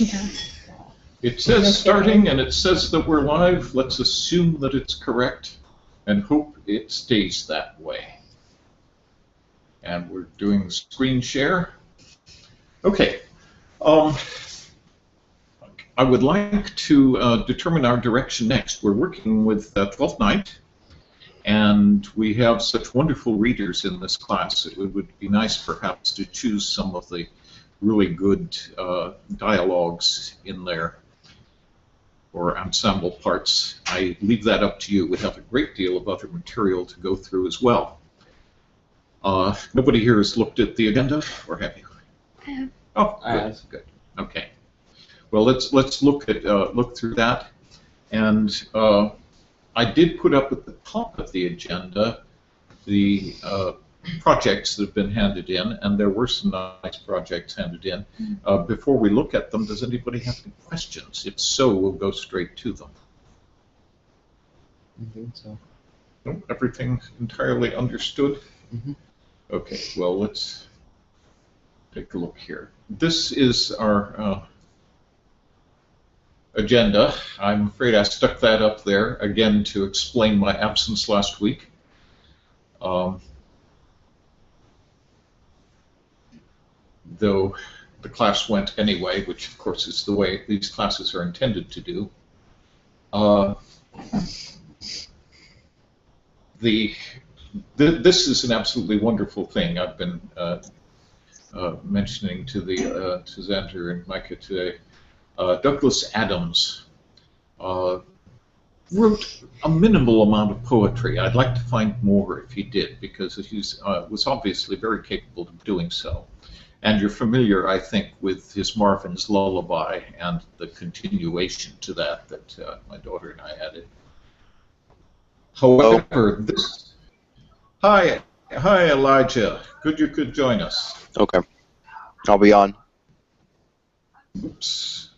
Yeah. It says starting, and it says that we're live. Let's assume that it's correct and hope it stays that way. And we're doing screen share. Okay. I would like to determine our direction next. We're working with Twelfth Night, and we have such wonderful readers in this class. It would be nice, perhaps, to choose some of the really good dialogues in there, or ensemble parts. I leave that up to you. We have a great deal of other material to go through as well. Nobody here has looked at the agenda, or have you? I have. Oh, good. Good. Okay. Well, let's look through that, and I did put up at the top of the agenda the projects that have been handed in, and there were some nice projects handed in. Before we look at them, does anybody have any questions? If so, we'll go straight to them. I think so. No, everything entirely understood? Mm-hmm. Okay, well, let's take a look here. This is our agenda. I'm afraid I stuck that up there, again, to explain my absence last week. Though the class went anyway, which of course is the way these classes are intended to do. This is an absolutely wonderful thing. I've been mentioning to Xander and Micah today. Douglas Adams wrote a minimal amount of poetry. I'd like to find more if he did, because he was obviously very capable of doing so. And you're familiar, I think, with his Marvin's Lullaby and the continuation to that my daughter and I added. However, this... Hi, Elijah. Good you could join us. Okay. I'll be on. Oops.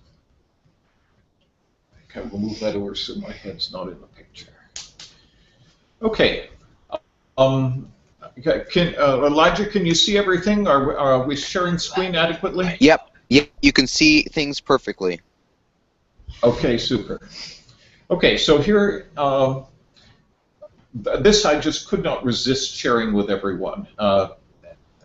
I think I will move that over so my head's not in the picture. Okay. Elijah, can you see everything? Are we sharing screen adequately? Yep. You can see things perfectly. Okay, super. Okay, so here, this I just could not resist sharing with everyone.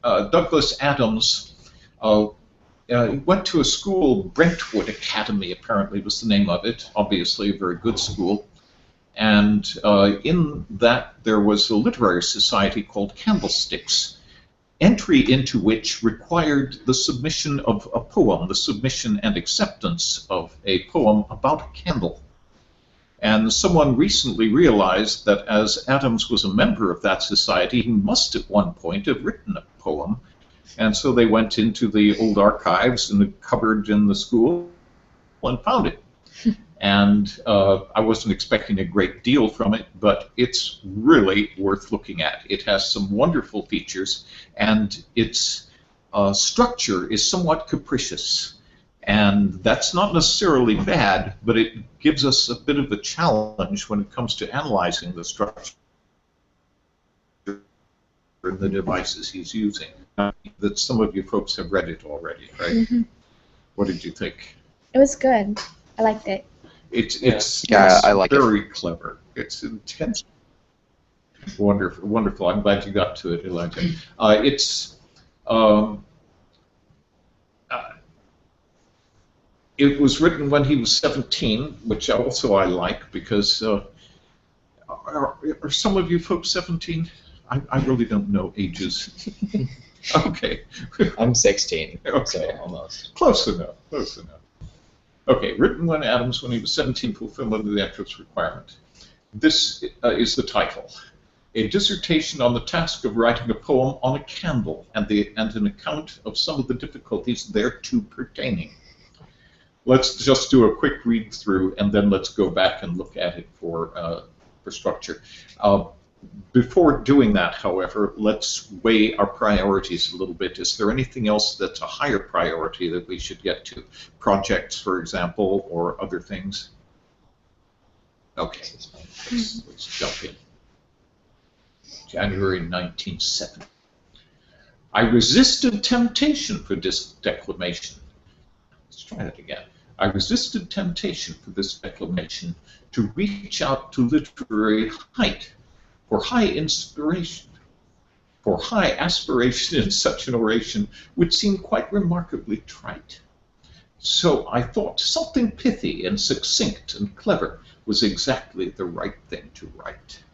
Douglas Adams went to a school, Brentwood Academy apparently was the name of it, obviously a very good school. And in that there was a literary society called Candlesticks, entry into which required the submission of a poem, the submission and acceptance of a poem about a candle. And someone recently realized that as Adams was a member of that society, he must at one point have written a poem. And so they went into the old archives in the cupboard in the school and found it. And I wasn't expecting a great deal from it, but it's really worth looking at. It has some wonderful features, and its structure is somewhat capricious. And that's not necessarily bad, but it gives us a bit of a challenge when it comes to analyzing the structure and the devices he's using. That some of you folks have read it already, right? Mm-hmm. What did you think? It was good. I liked it. It's I like very clever. It's intense. Wonderful, wonderful. I'm glad you got to it, Elijah. It was written when he was 17, which also I like, because are some of you folks 17? I really don't know ages. Okay. I'm 16, okay. so almost. Close enough, close enough. Okay, written when Adams, when he was 17, fulfillment of the entrance requirement. This is the title. A dissertation on the task of writing a poem on a candle and an account of some of the difficulties thereto pertaining. Let's just do a quick read through, and then let's go back and look at it for structure. Before doing that, however, let's weigh our priorities a little bit. Is there anything else that's a higher priority that we should get to? Projects, for example, or other things? Okay, let's jump in. January 1970. I resisted temptation for this declamation. Let's try that again. I resisted temptation for this declamation to reach out to literary height, for high inspiration, for high aspiration in such an oration would seem quite remarkably trite. So I thought something pithy and succinct and clever was exactly the right thing to write.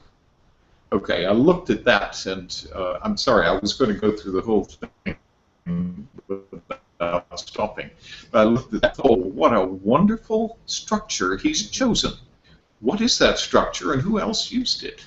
Okay, I looked at that, and I'm sorry, I was going to go through the whole thing without stopping. But I looked at that, oh, what a wonderful structure he's chosen. What is that structure, and who else used it?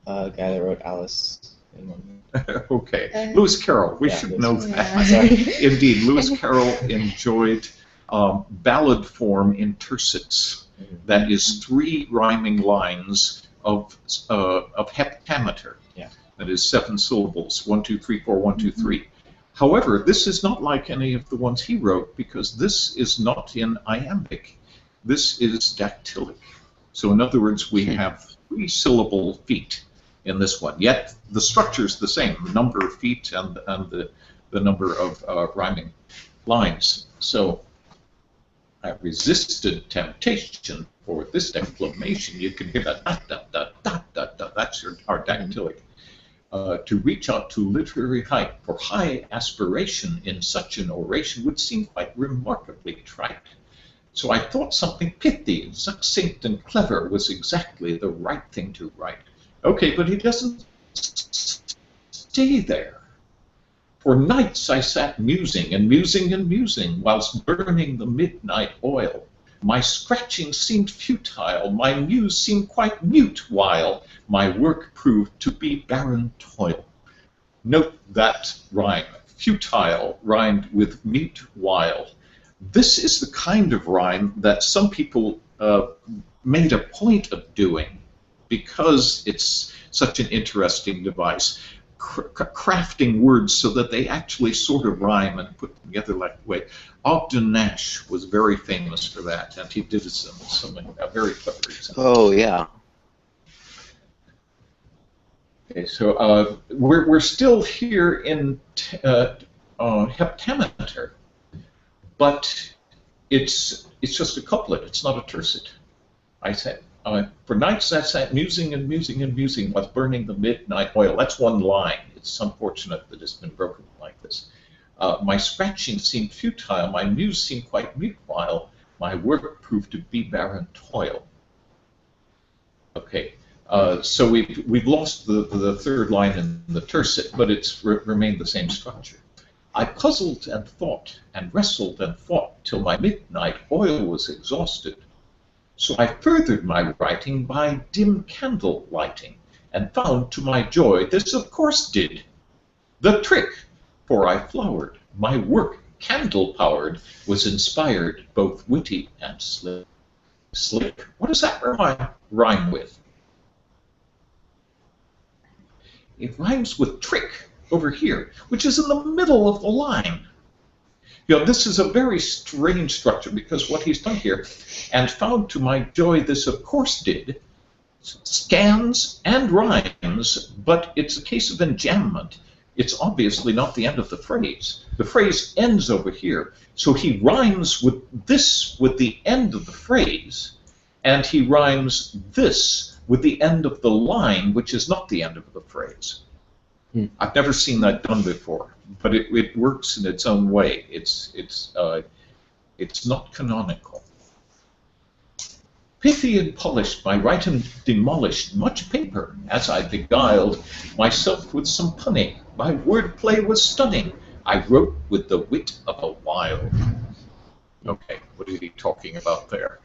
A guy that wrote Alice in Wonderland. Okay, Lewis Carroll, we Yeah, should Lewis know Carroll. that. Yeah. Indeed, Lewis Carroll enjoyed ballad form in tercets. That is 3 rhyming lines of heptameter. Yeah. That is 7 syllables, 1, 2, 3, 4, 1, 2, 3. However, this is not like any of the ones he wrote because this is not in iambic. This is dactylic. So in other words, we have 3 syllable feet in this one. Yet the structure is the same, the number of feet and the number of rhyming lines. So I resisted temptation for this declamation. You can hear that dot, dot, dot, dot, dot, dot. That's our dactylic. To reach out to literary height for high aspiration in such an oration would seem quite remarkably trite. So I thought something pithy, succinct, and clever was exactly the right thing to write. Okay, but he doesn't stay there. For nights I sat musing and musing and musing, whilst burning the midnight oil. My scratching seemed futile, my muse seemed quite mute, while my work proved to be barren toil. Note that rhyme, futile rhymed with mute while. This is the kind of rhyme that some people made a point of doing because it's such an interesting device. Crafting words so that they actually sort of rhyme and put them together like way. Ogden Nash was very famous for that, and he did some very clever examples. Oh, yeah. Okay, so we're still here in heptameter, but it's just a couplet. It's not a tercet. I said. For nights I sat musing and musing and musing while burning the midnight oil. That's one line. It's unfortunate that it's been broken like this. My scratching seemed futile. My muse seemed quite mute while my work proved to be barren toil. Okay, so we've lost the third line in the tercet, but it's remained the same structure. I puzzled and thought and wrestled and fought till my midnight oil was exhausted. So I furthered my writing by dim candle lighting, and found to my joy this of course did the trick, for I flowered. My work, candle-powered, was inspired, both witty and slick. Slick? What does that rhyme with? It rhymes with trick over here, which is in the middle of the line. You know, this is a very strange structure because what he's done here, and found to my joy this of course did, scans and rhymes, but it's a case of enjambment. It's obviously not the end of the phrase. The phrase ends over here, so he rhymes with this with the end of the phrase, and he rhymes this with the end of the line, which is not the end of the phrase. I've never seen that done before, but it works in its own way. It's not canonical. Pithy and polished, my writing demolished much paper as I beguiled myself with some punning. My wordplay was stunning. I wrote with the wit of a wild. Okay, what is he talking about there?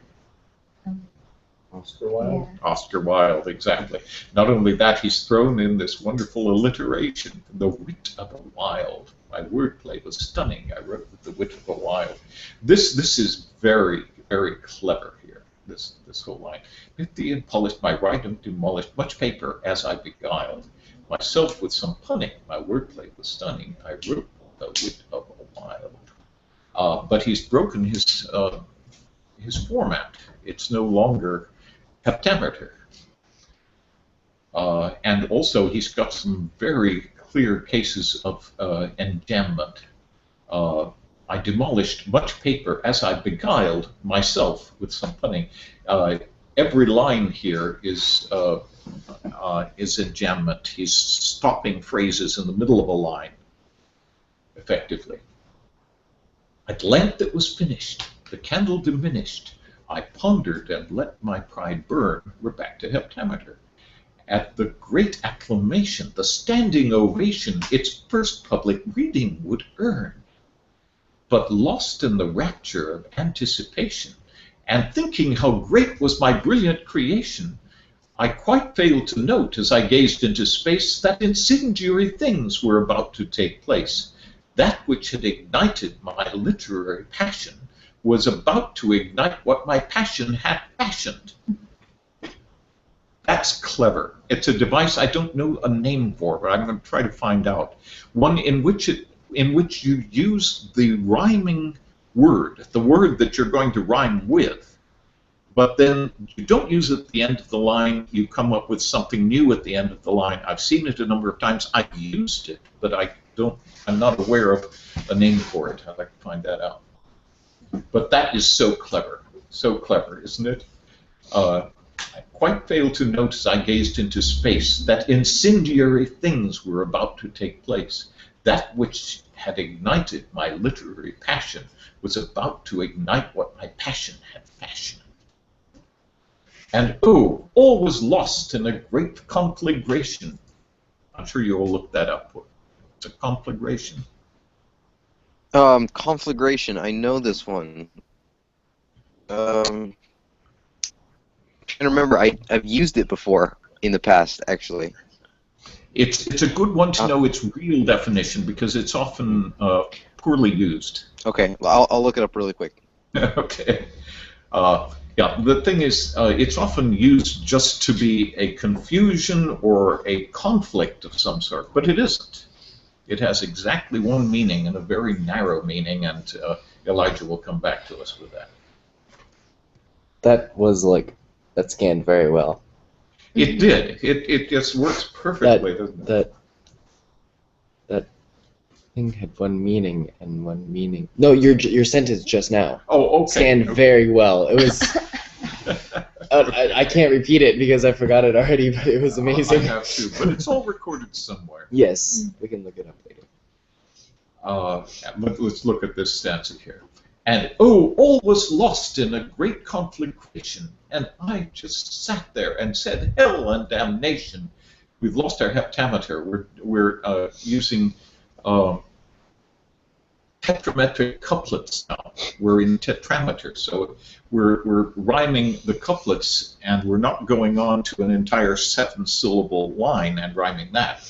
Oscar Wilde? Yeah. Oscar Wilde, exactly. Not only that, he's thrown in this wonderful alliteration, the wit of a wild. My wordplay was stunning. I wrote with the wit of a wild. This is very, very clever here, this whole line. Pithy and polished, my writing demolished much paper as I beguiled myself with some punning. My wordplay was stunning. I wrote with the wit of a wild. But he's broken his format. It's no longer heptameter. And also, he's got some very clear cases of enjambment. I demolished much paper as I beguiled myself with some punning. Every line here is enjambment. He's stopping phrases in the middle of a line, effectively. At length it was finished. The candle diminished. I pondered and let my pride burn. We're back to heptameter. At the great acclamation, the standing ovation, its first public reading would earn. But lost in the rapture of anticipation, and thinking how great was my brilliant creation, I quite failed to note, as I gazed into space, that incendiary things were about to take place. That which had ignited my literary passion was about to ignite what my passion had fashioned. That's clever. It's a device I don't know a name for, but I'm going to try to find out. One in which you use the rhyming word, the word that you're going to rhyme with, but then you don't use it at the end of the line. You come up with something new at the end of the line. I've seen it a number of times. I've used it, but I'm not aware of a name for it. I'd like to find that out. But that is so clever, isn't it? I quite failed to notice I gazed into space that incendiary things were about to take place. That which had ignited my literary passion was about to ignite what my passion had fashioned. And oh, all was lost in a great conflagration. I'm sure you all looked that up. It's a conflagration. Conflagration. I know this one. I remember I've used it before in the past, actually. It's a good one to know its real definition because it's often poorly used. Okay, well, I'll look it up really quick. Okay. Yeah, the thing is, it's often used just to be a confusion or a conflict of some sort, but it isn't. It has exactly one meaning and a very narrow meaning, and Elijah will come back to us with that. That scanned very well. It did. It just works perfectly, doesn't it? That thing had one meaning and one meaning. No, your sentence just now. Oh, okay. Scanned very well. It was. I can't repeat it because I forgot it already, but it was amazing. I have to, but it's all recorded somewhere. Yes, we can look it up later. Let's look at this stanza here. And oh, all was lost in a great conflagration, and I just sat there and said, hell and damnation. We've lost our heptameter. We're using tetrametric couplets now. We're in tetrameter, so we're rhyming the couplets, and we're not going on to an entire 7-syllable line and rhyming that.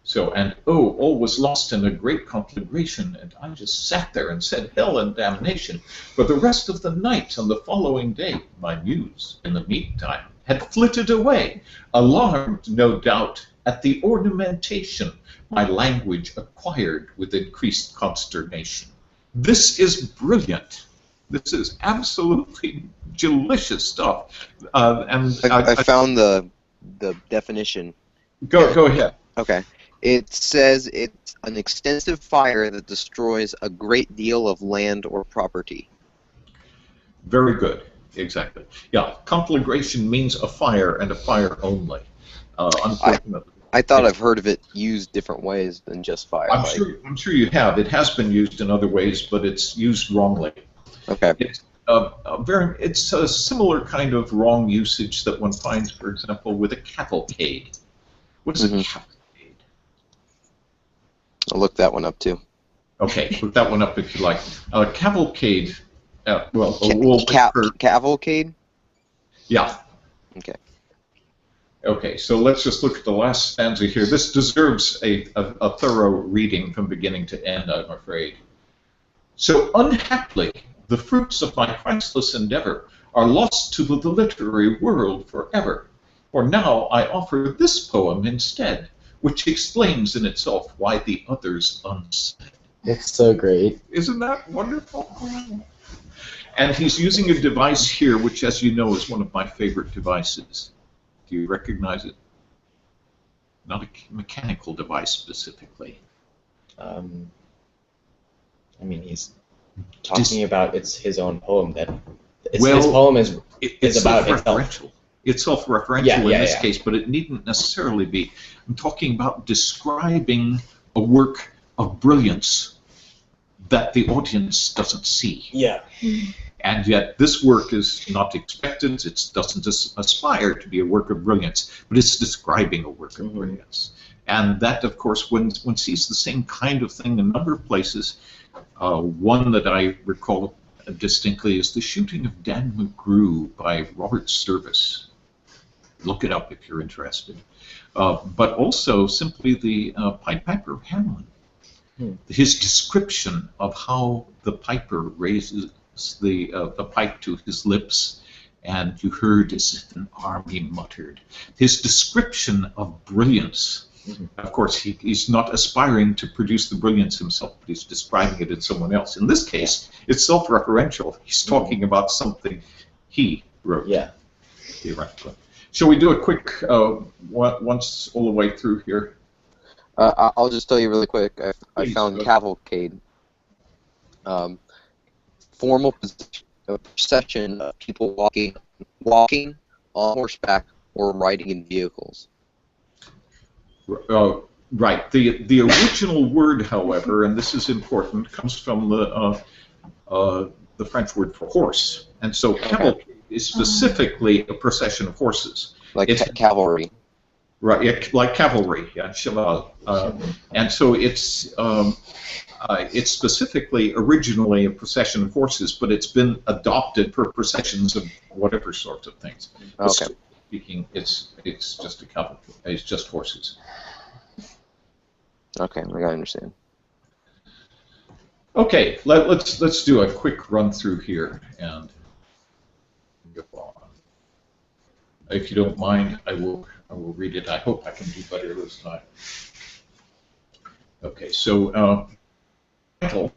So, and oh, all was lost in a great conflagration, and I just sat there and said, hell and damnation. For the rest of the night and the following day, my muse, in the meantime, had flitted away, alarmed, no doubt, at the ornamentation my language acquired with increased consternation. This is brilliant. This is absolutely delicious stuff. And I found the definition. Go ahead. Okay. It says it's an extensive fire that destroys a great deal of land or property. Very good. Exactly. Yeah, conflagration means a fire and a fire only. Unfortunately. I thought I've heard of it used different ways than just fire. I'm sure you have. It has been used in other ways, but it's used wrongly. Okay. It's a similar kind of wrong usage that one finds, for example, with a cavalcade. What is a cavalcade? I'll look that one up too. Okay, look that one up if you like. Cavalcade. Cavalcade? Yeah. Okay. Okay, so let's just look at the last stanza here. This deserves a thorough reading from beginning to end, I'm afraid. So unhappily, the fruits of my priceless endeavor are lost to the literary world forever. For now I offer this poem instead, which explains in itself why the others unsaid. It's so great. Isn't that wonderful? And he's using a device here, which, as you know, is one of my favorite devices. Do you recognize it? Not a mechanical device specifically. I mean, he's talking about it's his own poem. That Well, his poem is it's about itself. self-referential. It's self-referential Yeah, in yeah, this yeah. case, but it needn't necessarily be. I'm talking about describing a work of brilliance that the audience doesn't see. Yeah. And yet this work is not expected, it doesn't aspire to be a work of brilliance, but it's describing a work of brilliance. And that, of course, one sees the same kind of thing in a number of places. One that I recall distinctly is The Shooting of Dan McGrew by Robert Service. Look it up if you're interested. But also simply the Pied Piper of Hamelin. His description of how the piper raises the pipe to his lips, and you heard as if an army muttered. His description of brilliance. Of course, he's not aspiring to produce the brilliance himself, but he's describing it in someone else. In this case, it's self-referential. He's talking about something he wrote. Yeah. Theoretically. Shall we do a quick once all the way through here? I'll just tell you really quick. I Please, found go. cavalcade. Formal procession of people walking on horseback or riding in vehicles. Right. The original word, however, and this is important, comes from the French word for horse, and so cavalcade is specifically a procession of horses. Like It's- cavalry. Right, like cavalry, yeah, cheval. And so it's specifically originally a procession of horses, but it's been adopted for processions of whatever sorts of things. But Okay. strictly speaking, it's just a cavalcade. It's just horses. Okay, I gotta understand. Okay, let's do a quick run through here and go on. If you don't mind, I will read it. I hope I can do better this time. Okay, so title: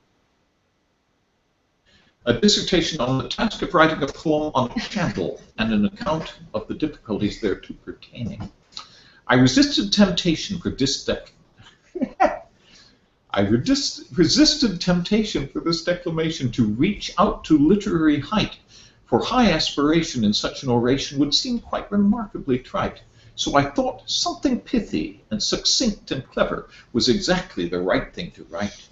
a dissertation on the task of writing a poem on a candle and an account of the difficulties thereto pertaining. I resisted temptation for this resisted temptation for this declamation to reach out to literary height, for high aspiration in such an oration would seem quite remarkably trite. So I thought something pithy and succinct and clever was exactly the right thing to write.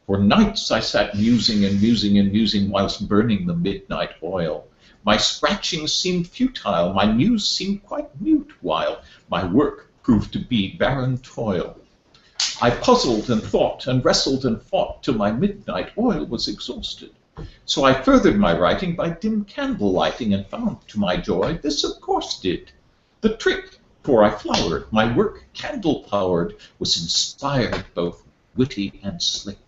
For nights I sat musing and musing and musing whilst burning the midnight oil. My scratching seemed futile, my muse seemed quite mute, while my work proved to be barren toil. I puzzled and thought and wrestled and fought till my midnight oil was exhausted. So I furthered my writing by dim candle lighting, and found, to my joy, this of course did the trick. For I flowered, my work candle-powered, was inspired both witty and slick.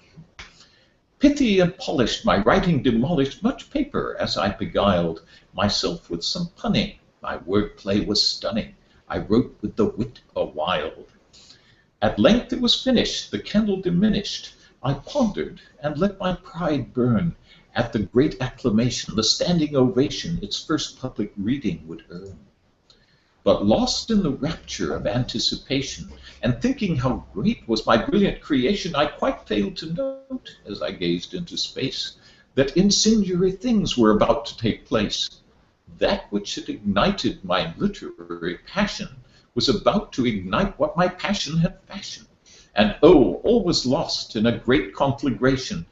Pithy and polished, my writing demolished much paper as I beguiled myself with some punning. My wordplay was stunning, I wrote with the wit a-wild. At length it was finished, the candle diminished. I pondered and let my pride burn at the great acclamation, the standing ovation its first public reading would earn. But lost in the rapture of anticipation, and thinking how great was my brilliant creation, I quite failed to note, as I gazed into space, that incendiary things were about to take place. That which had ignited my literary passion was about to ignite what my passion had fashioned. And oh, all was lost in a great conflagration.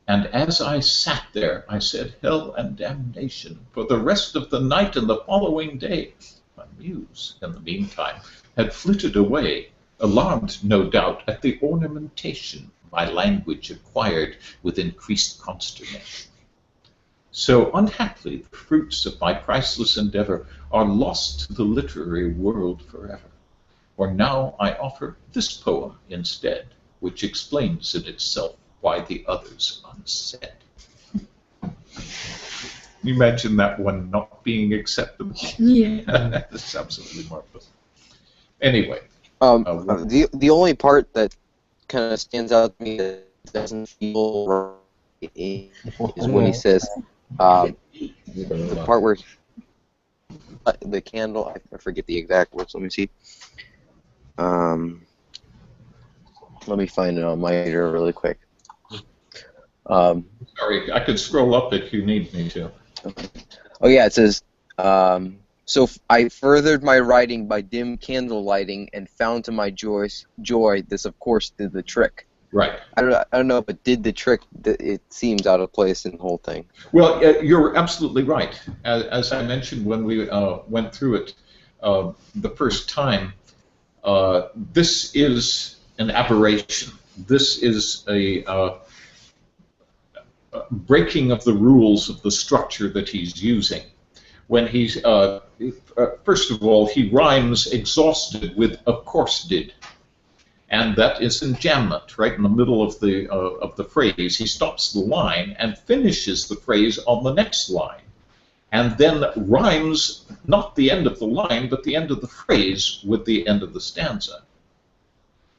And as I sat there, I said, hell and damnation, for the rest of the night and the following day. My muse, in the meantime, had flitted away, alarmed, no doubt, at the ornamentation my language acquired with increased consternation. So unhappily, the fruits of my priceless endeavor are lost to the literary world forever. For now I offer this poem instead, which explains in itself why the others unsaid. You imagine that one not being acceptable? Yeah. That's absolutely marvelous. Anyway. The only part that kind of stands out to me that doesn't feel right is when he says the part where the candle. I forget the exact words. Let me see. Let me find it on my reader really quick. Sorry, I could scroll up if you need me to. Okay. Oh yeah, it says, so I furthered my writing by dim candle lighting and found to my joy this of course did the trick. Right. I don't know, but did the trick, it seems out of place in the whole thing. Well, you're absolutely right. As I mentioned when we went through it the first time, this is an aberration. This is a breaking of the rules of the structure that he's using. When he's, first of all, he rhymes exhausted with of course did. And that is enjambment, right in the middle of the phrase. He stops the line and finishes the phrase on the next line, and then rhymes not the end of the line, but the end of the phrase with the end of the stanza.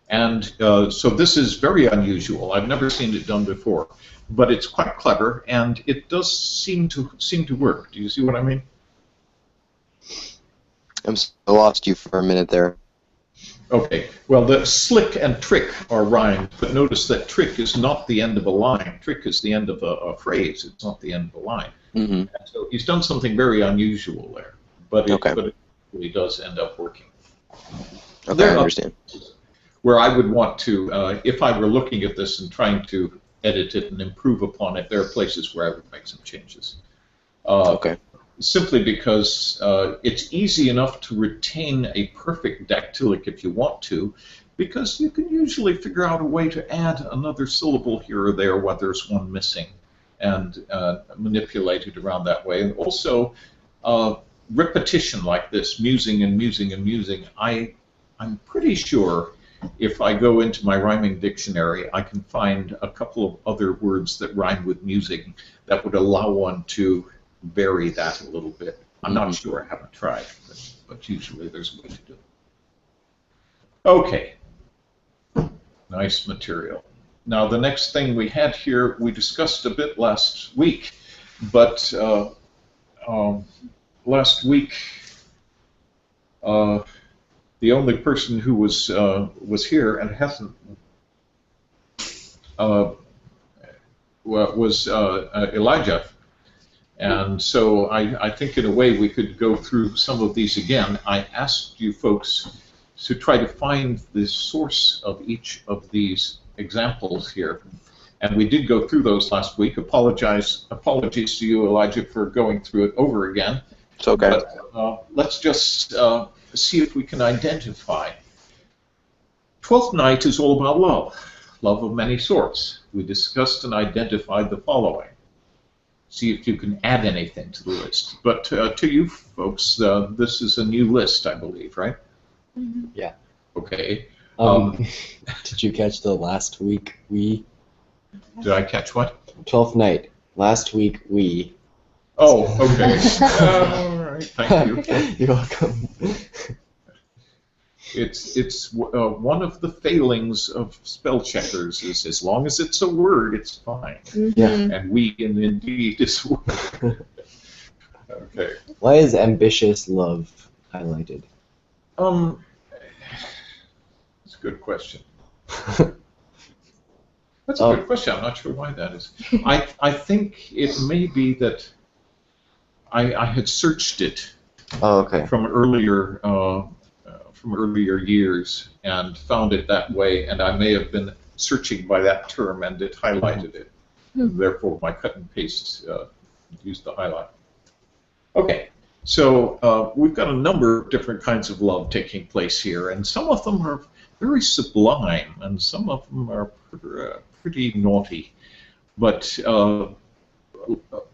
And so this is very unusual. I've never seen it done before, but it's quite clever, and it does seem to work. Do you see what I mean? I lost you for a minute there. Okay, well, the slick and trick are rhymed, but notice that trick is not the end of a line. Trick is the end of a phrase. It's not the end of a line. Mm-hmm. And so he's done something very unusual there, but it really does end up working. Okay, I understand. Where I would want to, if I were looking at this and trying to edit it and improve upon it, there are places where I would make some changes. Okay. Simply because it's easy enough to retain a perfect dactylic if you want to, because you can usually figure out a way to add another syllable here or there when there's one missing, and manipulate it around that way. And also, repetition like this, musing and musing and musing, I'm pretty sure if I go into my rhyming dictionary, I can find a couple of other words that rhyme with musing that would allow one to vary that a little bit. I'm not sure, I haven't tried, but usually there's a way to do it. Okay, nice material. Now the next thing we had here, we discussed a bit last week, but last week the only person who was here and hasn't was Elijah. And so I think in a way we could go through some of these again. I asked you folks to try to find the source of each of these examples here. And we did go through those last week. Apologies to you, Elijah, for going through it over again. It's okay. But let's just see if we can identify. Twelfth Night is all about love of many sorts. We discussed and identified the following. See if you can add anything to the list. But to you folks, this is a new list, I believe, right? Mm-hmm. Yeah. Okay. Did you catch the last week we? Did I catch what? 12th Night. Last week we. Oh, okay. All right. Thank you. You're welcome. It's one of the failings of spell checkers is as long as it's a word, it's fine. Mm-hmm. Yeah. And we indeed is a word. Okay. Why is ambitious love highlighted? That's a good question. That's a good question. I'm not sure why that is. I think it may be that I had searched it from earlier years and found it that way, and I may have been searching by that term and it highlighted it. Mm-hmm. Therefore, my cut and paste used the highlight. Okay, so we've got a number of different kinds of love taking place here, and some of them are very sublime, and some of them are pretty naughty. But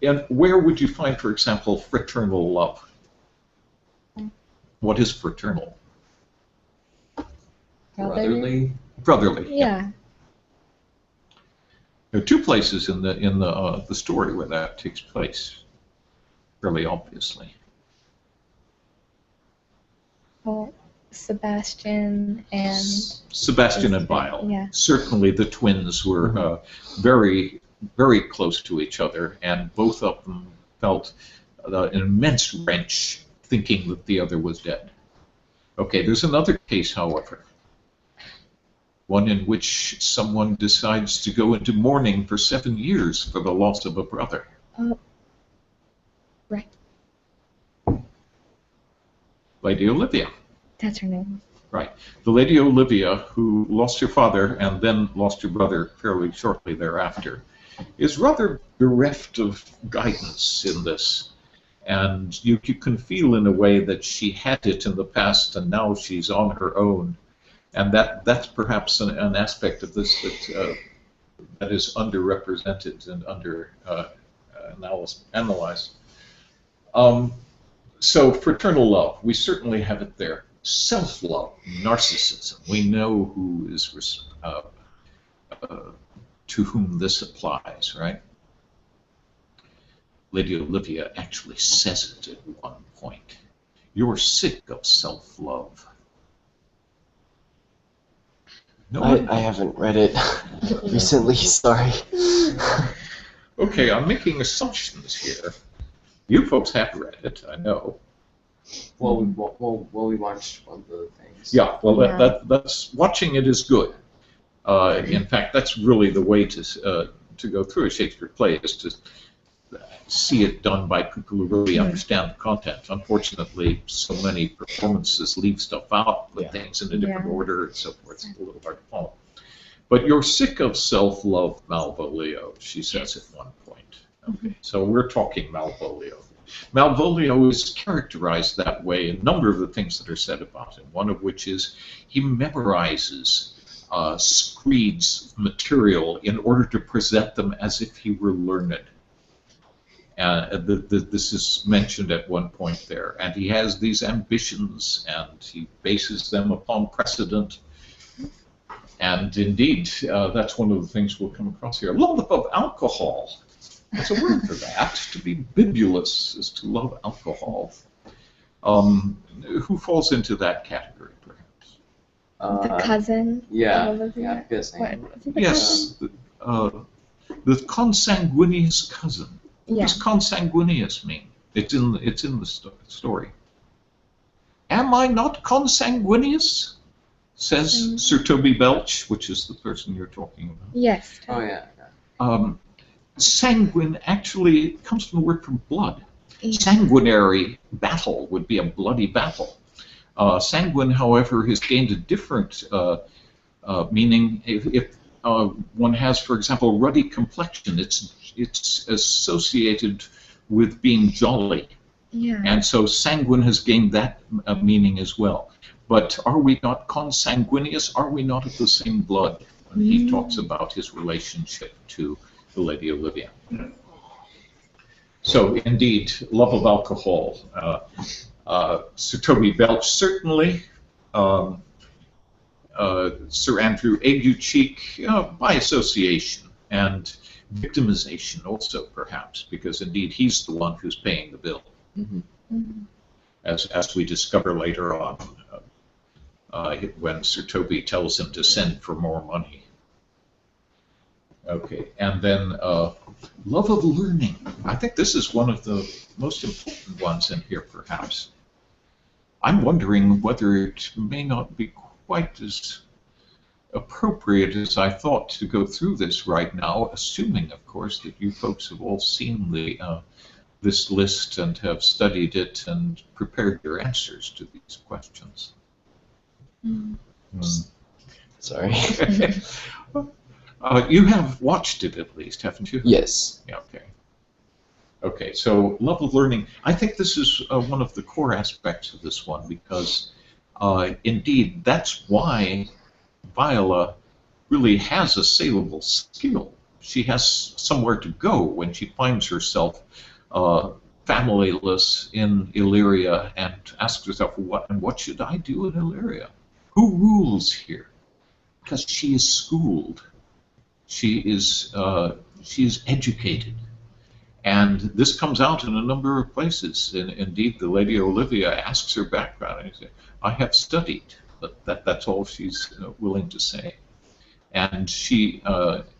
and where would you find, for example, fraternal love? What is fraternal? Brotherly. Brotherly. Yeah. There are two places in the story where that takes place, fairly obviously. Well, Sebastian and Bile. Yeah. Certainly, the twins were very, very close to each other, and both of them felt an immense wrench thinking that the other was dead. Okay, there's another case, however. one in which someone decides to go into mourning for 7 years for the loss of a brother. Right. Lady Olivia. That's her name. Right. The Lady Olivia, who lost her father and then lost her brother fairly shortly thereafter, is rather bereft of guidance in this. And you can feel in a way that she had it in the past and now she's on her own. And that's perhaps an aspect of this that is underrepresented and analyzed. So fraternal love, we certainly have it there. Self-love, narcissism, we know who is to whom this applies, right? Lady Olivia actually says it at one point. You're sick of self-love. No, I haven't read it recently, sorry. Okay, I'm making assumptions here. You folks have read it, I know. Well, we watched one of the things. Yeah, well, Yeah. that's watching it is good. In fact, that's really the way to go through a Shakespeare play, is to see it done by people who really understand the content. Unfortunately, so many performances leave stuff out, put things in a different order, and so forth. It's a little hard to follow. But you're sick of self-love, Malvolio, she says at one point. Okay, so we're talking Malvolio. Malvolio is characterized that way in a number of the things that are said about him, one of which is he memorizes screeds material in order to present them as if he were learned. This is mentioned at one point there. And he has these ambitions, and he bases them upon precedent. And indeed, that's one of the things we'll come across here. Love of alcohol. There's a word for that. To be bibulous is to love alcohol. Who falls into that category, perhaps? The cousin. Yeah, Olivia. I'm guessing. What, was it the Yes, the consanguineous cousin. What Yeah. does consanguineous mean? It's in the story. Am I not consanguineous? Says Sir Toby Belch, which is the person you're talking about. Yes. Oh, yeah. Sanguine actually comes from the word for blood. Yeah. Sanguinary battle would be a bloody battle. Sanguine, however, has gained a different meaning. If one has, for example, ruddy complexion, it's associated with being jolly. Yeah. And so sanguine has gained that meaning as well. But are we not consanguineous? Are we not of the same blood? When he talks about his relationship to the Lady Olivia. So indeed, love of alcohol. Sir Toby Belch certainly. Sir Andrew Aguecheek by association, and victimization also perhaps, because indeed he's the one who's paying the bill. Mm-hmm. As we discover later on, when Sir Toby tells him to send for more money. Okay, and then love of learning. I think this is one of the most important ones in here, perhaps. I'm wondering whether it may not be quite as appropriate as I thought to go through this right now, assuming, of course, that you folks have all seen this list and have studied it and prepared your answers to these questions. Sorry. You have watched it at least, haven't you? Yes. Yeah, okay. Okay, so love of learning. I think this is one of the core aspects of this one, because indeed that's why Viola really has a saleable skill. She has somewhere to go when she finds herself familyless in Illyria and asks herself, what should I do in Illyria? Who rules here? Because she is schooled. She is educated. And this comes out in a number of places. Indeed, the Lady Olivia asks her background, and she says, I have studied, but that's all she's willing to say. And she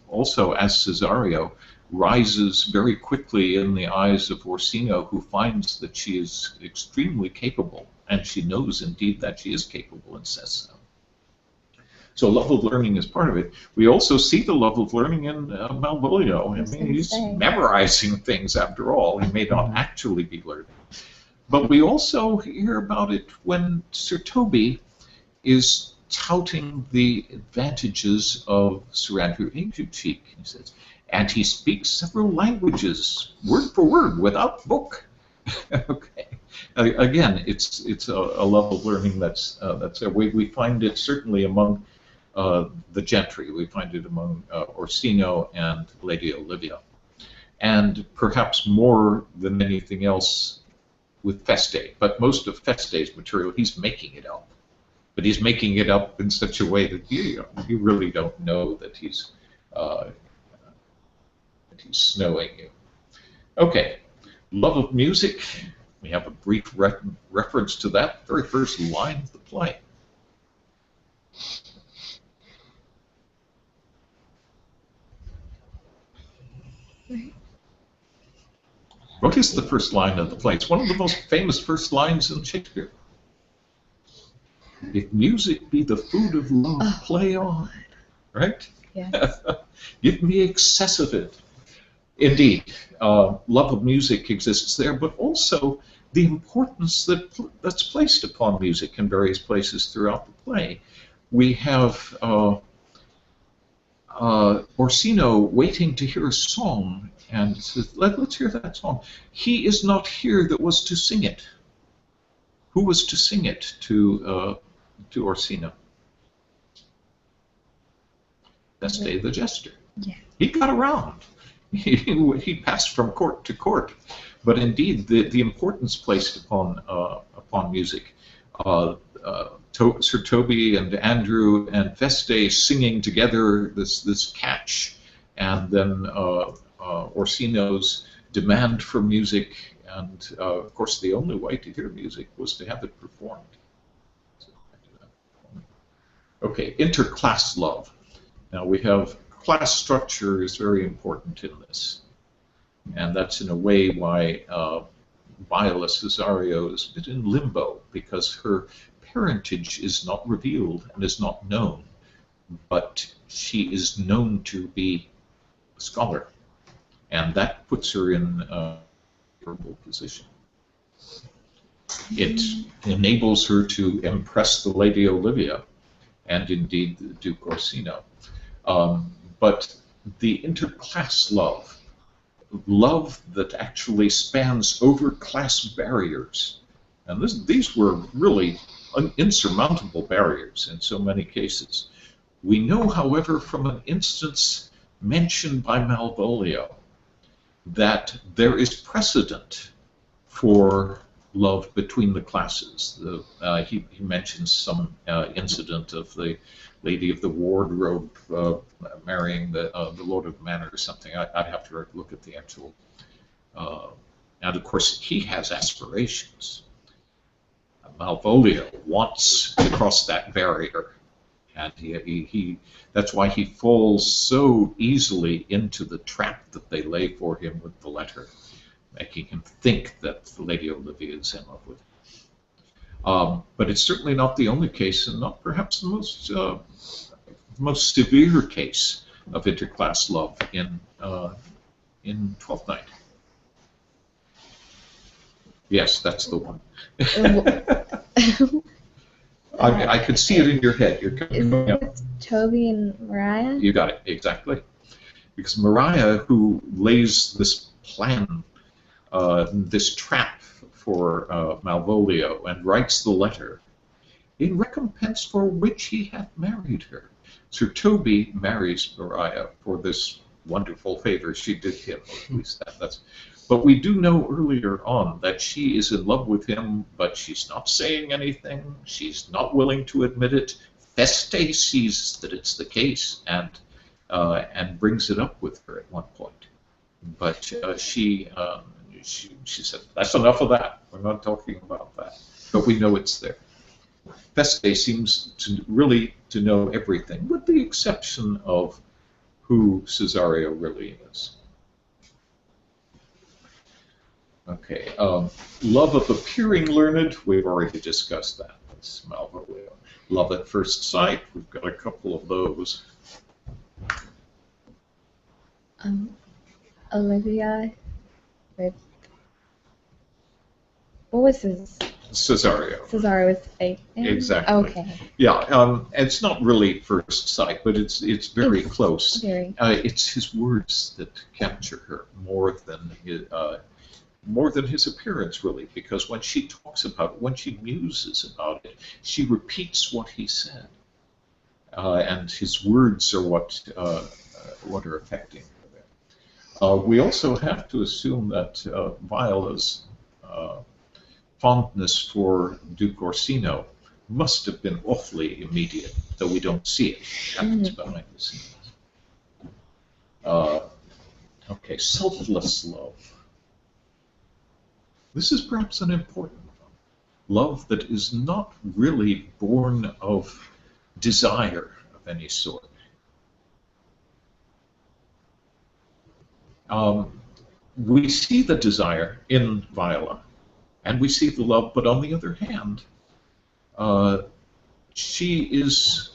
also, as Cesario, rises very quickly in the eyes of Orsino, who finds that she is extremely capable, and she knows indeed that she is capable and says so. So love of learning is part of it. We also see the love of learning in Malvolio. I mean, he's memorizing things after all. He may not actually be learning. But we also hear about it when Sir Toby is touting the advantages of Sir Andrew Aguecheek. He says, and he speaks several languages, word for word, without book. Okay. Again, it's a level of learning that's we find it certainly among the gentry. We find it among Orsino and Lady Olivia, and perhaps more than anything else with Feste. But most of Feste's material, he's making it up. But he's making it up in such a way that you really don't know that he's snowing you. Okay, love of music. We have a brief reference to that very first line of the play. What is the first line of the play? It's one of the most famous first lines in Shakespeare. If music be the food of love, play on. Right? Yes. Give me excess of it. Indeed, love of music exists there, but also the importance that's placed upon music in various places throughout the play. We have Orsino waiting to hear a song, and says, let's hear that song. He is not here that was to sing it. Who was to sing it to Orsino? Feste the jester. Yeah. He got around. He passed from court to court, but indeed the importance placed upon music. Sir Toby and Andrew and Feste singing together this catch, and then Orsino's demand for music, and of course the only way to hear music was to have it performed. Okay, interclass love. Now we have class structure is very important in this, and that's in a way why Viola Cesario is a bit in limbo, because her parentage is not revealed and is not known, but she is known to be a scholar, and that puts her in a favorable position. It enables her to impress the Lady Olivia, and indeed the Duke Orsino. But the interclass love that actually spans over class barriers, and these were really insurmountable barriers in so many cases. We know, however, from an instance mentioned by Malvolio, that there is precedent for love between the classes. He mentions some incident of the Lady of the Wardrobe marrying the Lord of the Manor or something. I'd have to look at the actual. And of course, he has aspirations. Malvolio wants to cross that barrier, and that's why he falls so easily into the trap that they lay for him with the letter, making him think that the Lady Olivia is in love with him. But it's certainly not the only case, and not perhaps the most severe case of interclass love in Twelfth Night. Yes, that's the one. I could see it in your head. You're coming up. Is it Toby and Mariah? You got it, exactly. Because Mariah, who lays this plan, this trap for Malvolio, and writes the letter, in recompense for which he hath married her. Sir Toby marries Mariah for this wonderful favor she did him, or at least that's. But we do know earlier on that she is in love with him, but she's not saying anything. She's not willing to admit it. Feste sees that it's the case and brings it up with her at one point. But she said, "That's enough of that. We're not talking about that." But we know it's there. Feste seems to really to know everything, with the exception of who Cesario really is. Okay, love of appearing learned, we've already discussed that. That's Malvolio. Love at first sight, we've got a couple of those. Olivia with, what was his? Cesario. Cesario with fake name? Exactly. Okay. Yeah, it's not really first sight, but it's very It's close. very. It's his words that capture her more than his appearance, really, because when she talks about it, when she muses about it, she repeats what he said, and his words are what are affecting her there. We also have to assume that Viola's fondness for Duke Orsino must have been awfully immediate, though we don't see it. It happens behind the scenes. Okay, selfless love. This is perhaps an important one. Love that is not really born of desire of any sort. We see the desire in Viola, and we see the love, but on the other hand, she's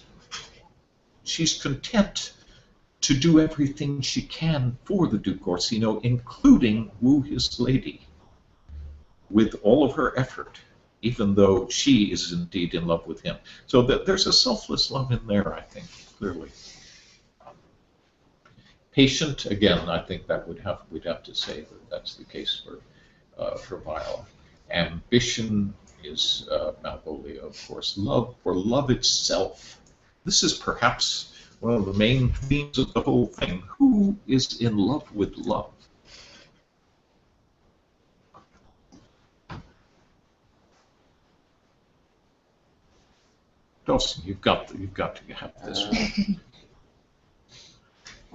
content to do everything she can for the Duke Orsino, including woo his lady, with all of her effort, even though she is indeed in love with him. So there's a selfless love in there, I think, clearly. Patient, again, I think that we'd have to say that that's the case for Viola. Ambition is Malvolio, of course. Love for love itself. This is perhaps one of the main themes of the whole thing. Who is in love with love? Dawson, you've got to have this one.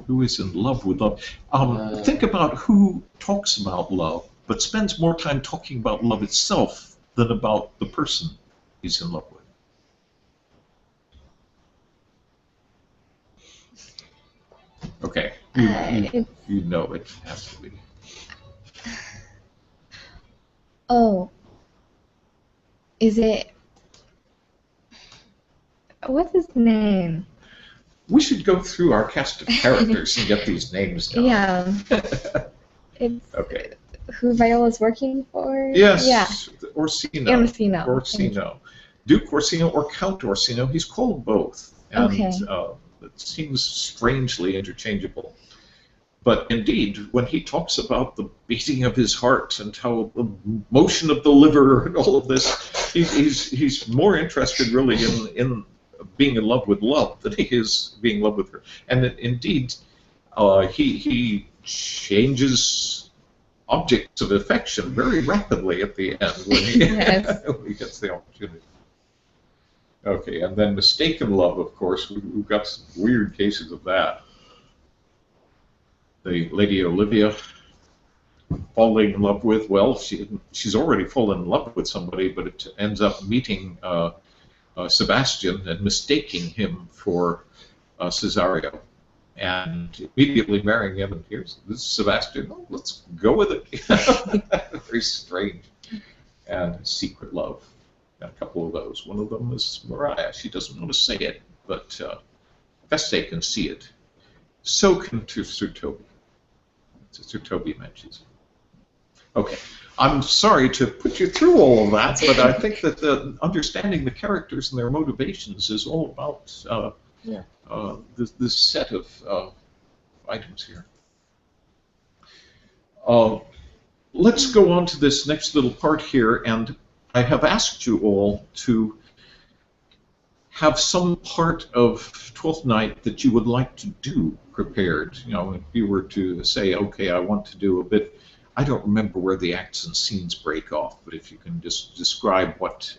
Who is in love with love? Think about who talks about love, but spends more time talking about love itself than about the person he's in love with. Okay, you know it has to be. Oh. Is it? What's his name? We should go through our cast of characters and get these names down. Yeah. It's Okay. who Viola's working for? Yes. Yeah. Orsino. Orsino. Orsino. Duke Orsino or Count Orsino. He's called both. And Okay. It seems strangely interchangeable. But indeed, when he talks about the beating of his heart and how the motion of the liver and all of this, he's more interested really in being in love with love than he is being in love with her. And indeed, he changes objects of affection very rapidly at the end when he, Yes. when he gets the opportunity. Okay, and then mistaken love, of course. We've got some weird cases of that. The Lady Olivia falling in love with, well, she's already fallen in love with somebody, but it ends up meeting Sebastian and mistaking him for Cesario, and immediately marrying him. And this is Sebastian. Oh, let's go with it. Very strange. And secret love. Got a couple of those. One of them is Mariah. She doesn't want to say it, but Feste can see it. So can Sir Toby. Sir Toby mentions it. Okay. I'm sorry to put you through all of that, but I think that understanding the characters and their motivations is all about this set of items here. Let's go on to this next little part here, and I have asked you all to have some part of Twelfth Night that you would like to do prepared. You know, if you were to say, okay, I want to do a bit. I don't remember where the acts and scenes break off, but if you can just describe what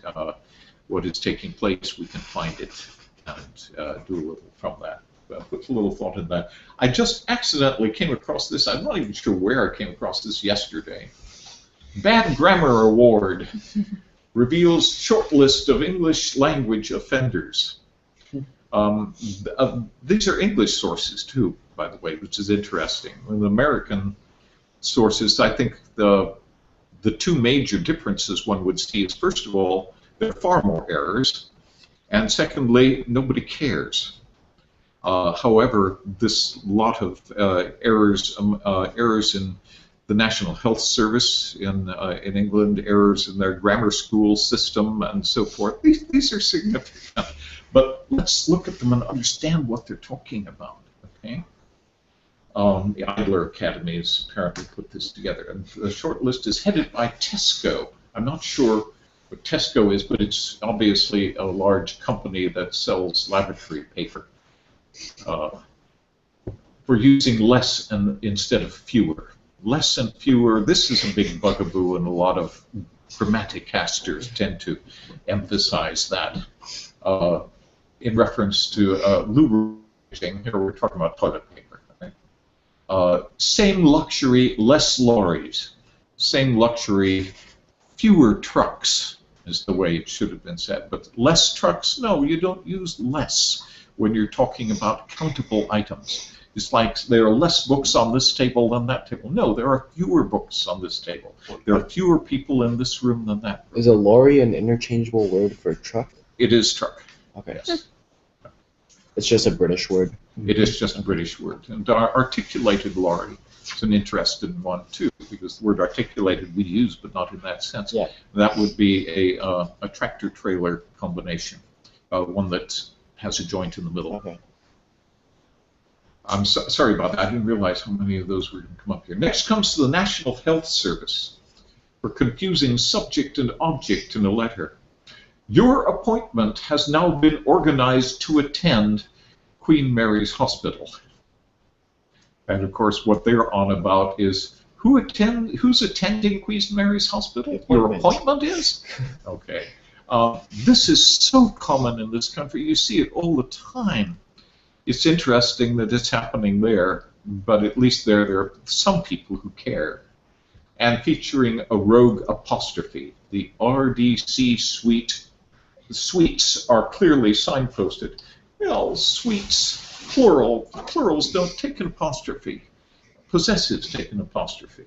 is taking place, we can find it and do a little from that. Put a little thought in that. I just accidentally came across this. I'm not even sure where I came across this yesterday. Bad Grammar Award reveals short list of English language offenders. These are English sources too, by the way, which is interesting. In American sources, I think the two major differences one would see is, first of all, there are far more errors. And secondly, nobody cares. However, this lot of errors in the National Health Service in England, errors in their grammar school system, and so forth. These are significant, but let's look at them and understand what they're talking about. Okay. The Idler Academy has apparently put this together, and the short list is headed by Tesco. I'm not sure what Tesco is, but it's obviously a large company that sells laboratory paper. For using less instead of fewer. Less and fewer, this is a big bugaboo, and a lot of grammaticasters tend to emphasize that. In reference to lubricating, here we're talking about toilet paper. Right? Same luxury, less lorries. Same luxury, fewer trucks is the way it should have been said. But less trucks, no, you don't use less when you're talking about countable items. It's like there are less books on this table than that table. No, there are fewer books on this table. There are fewer people in this room than that room. Is a lorry an interchangeable word for truck? It is truck. Okay. Yes. It's just a British word. It is just a British word. And articulated lorry is an interesting one, too, because the word articulated we use, but not in that sense. Yeah. That would be a tractor-trailer combination, one that has a joint in the middle. Okay. I'm sorry about that. I didn't realize how many of those were going to come up here. Next comes the National Health Service for confusing subject and object in a letter. Your appointment has now been organized to attend Queen Mary's Hospital. And of course, what they're on about is who's attending Queen Mary's Hospital? Your appointment is? Okay. This is so common in this country. You see it all the time. It's interesting that it's happening there, but at least there are some people who care. And featuring a rogue apostrophe. The RDC suite. The suites are clearly signposted. Well, suites, plural. Plurals don't take an apostrophe. Possessives take an apostrophe.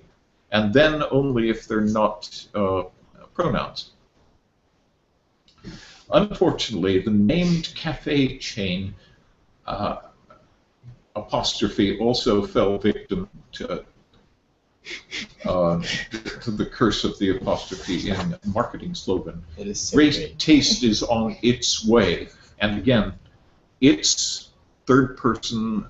And then only if they're not pronouns. Unfortunately, the named cafe chain apostrophe also fell victim to the curse of the apostrophe in marketing slogan. It is so Great great. taste is on its way. And again, its third person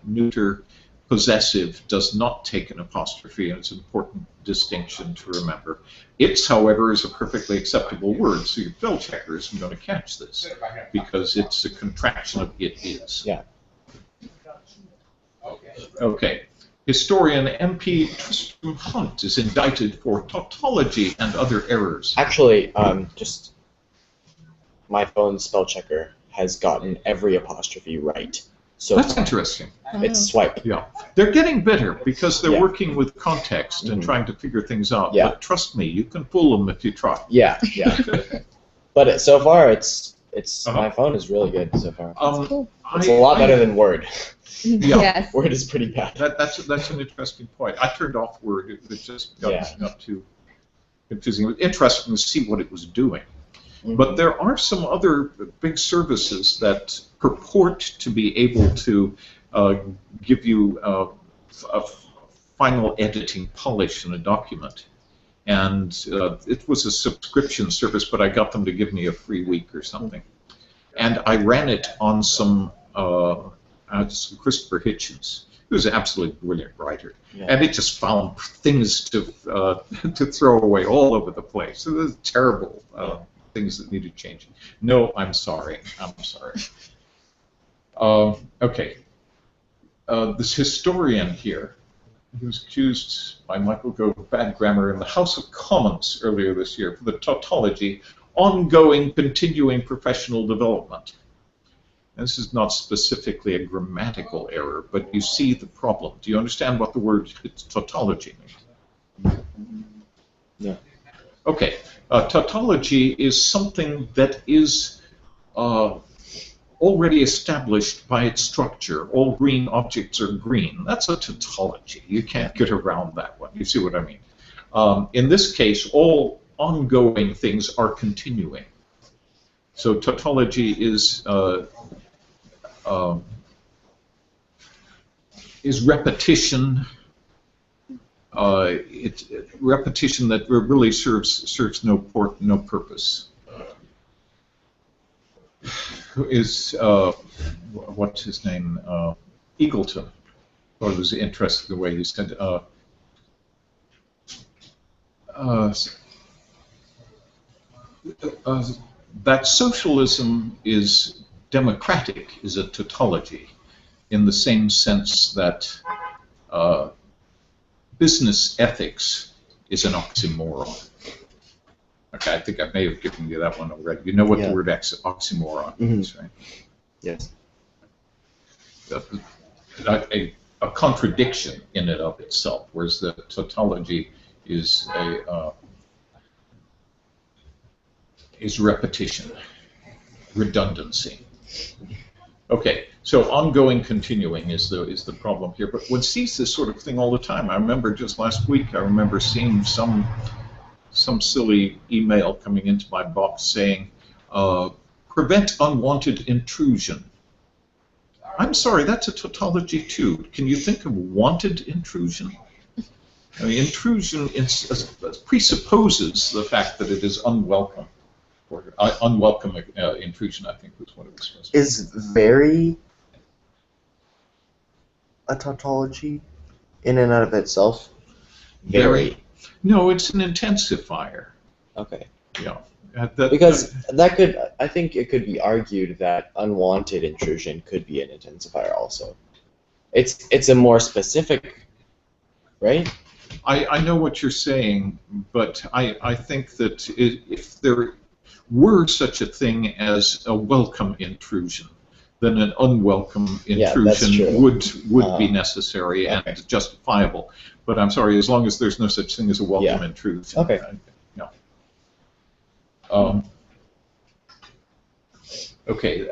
neuter possessive does not take an apostrophe, and it's an important distinction to remember. Its, however, is a perfectly acceptable word, so your spell checker isn't going to catch this because it's a contraction of it is. Yeah. Okay. Historian M.P. Tristram Hunt is indicted for tautology and other errors. Actually, just my phone's spell checker has gotten every apostrophe right. So That's interesting. it's swipe. Yeah. They're getting better because they're Yeah. working with context and trying to figure things out. Yeah. But trust me, you can fool them if you try. Yeah, yeah. But so far, it's Uh-huh. my phone is really good so far. Cool. It's a lot better than Word. Yeah. Yes. Word is pretty bad. That's an interesting point. I turned off Word. It just got Yeah. too confusing. It was interesting to see what it was doing. Mhm. But there are some other big services that purport to be able to give you a final editing polish in a document. And it was a subscription service, but I got them to give me a free week or something. And I ran it on some Christopher Hitchens, who's an absolutely brilliant writer. Yeah. And it just found things to throw away all over the place. So there's terrible things that needed changing. No, I'm sorry. I'm sorry. Okay. This historian here, he was accused by Michael Gove of bad grammar in the House of Commons earlier this year for the tautology, ongoing, continuing professional development. And this is not specifically a grammatical error, but you see the problem. Do you understand what the word tautology means? Yeah. Okay. Tautology is something that is already established by its structure. All green objects are green. That's a tautology. You can't get around that one. You see what I mean? In this case, all ongoing things are continuing. So tautology is repetition. It's repetition that really serves no purpose. Is what's his name? Eagleton. Well, it was interesting the way he said. That socialism is democratic is a tautology, in the same sense that business ethics is an oxymoron. Okay, I think I may have given you that one already. You know what the word oxymoron means, right? Yes. A contradiction in and of itself, whereas the tautology is repetition, redundancy. Okay, so ongoing, continuing is the problem here. But one sees this sort of thing all the time. I remember just last week, I remember seeing some silly email coming into my box saying, prevent unwanted intrusion. I'm sorry, that's a tautology too. Can you think of wanted intrusion? I mean, intrusion presupposes the fact that it is unwelcome. Or unwelcome intrusion, I think, was what it was supposed to be. Is very a tautology in and out of itself? Very. No, it's an intensifier. Okay. Yeah. Because that could, I think it could be argued that unwanted intrusion could be an intensifier also. It's a more specific, right? I know what you're saying, but I think that if there were such a thing as a welcome intrusion, then an unwelcome intrusion would be necessary and justifiable. But I'm sorry, as long as there's no such thing as a welcome intrusion. Okay. Okay.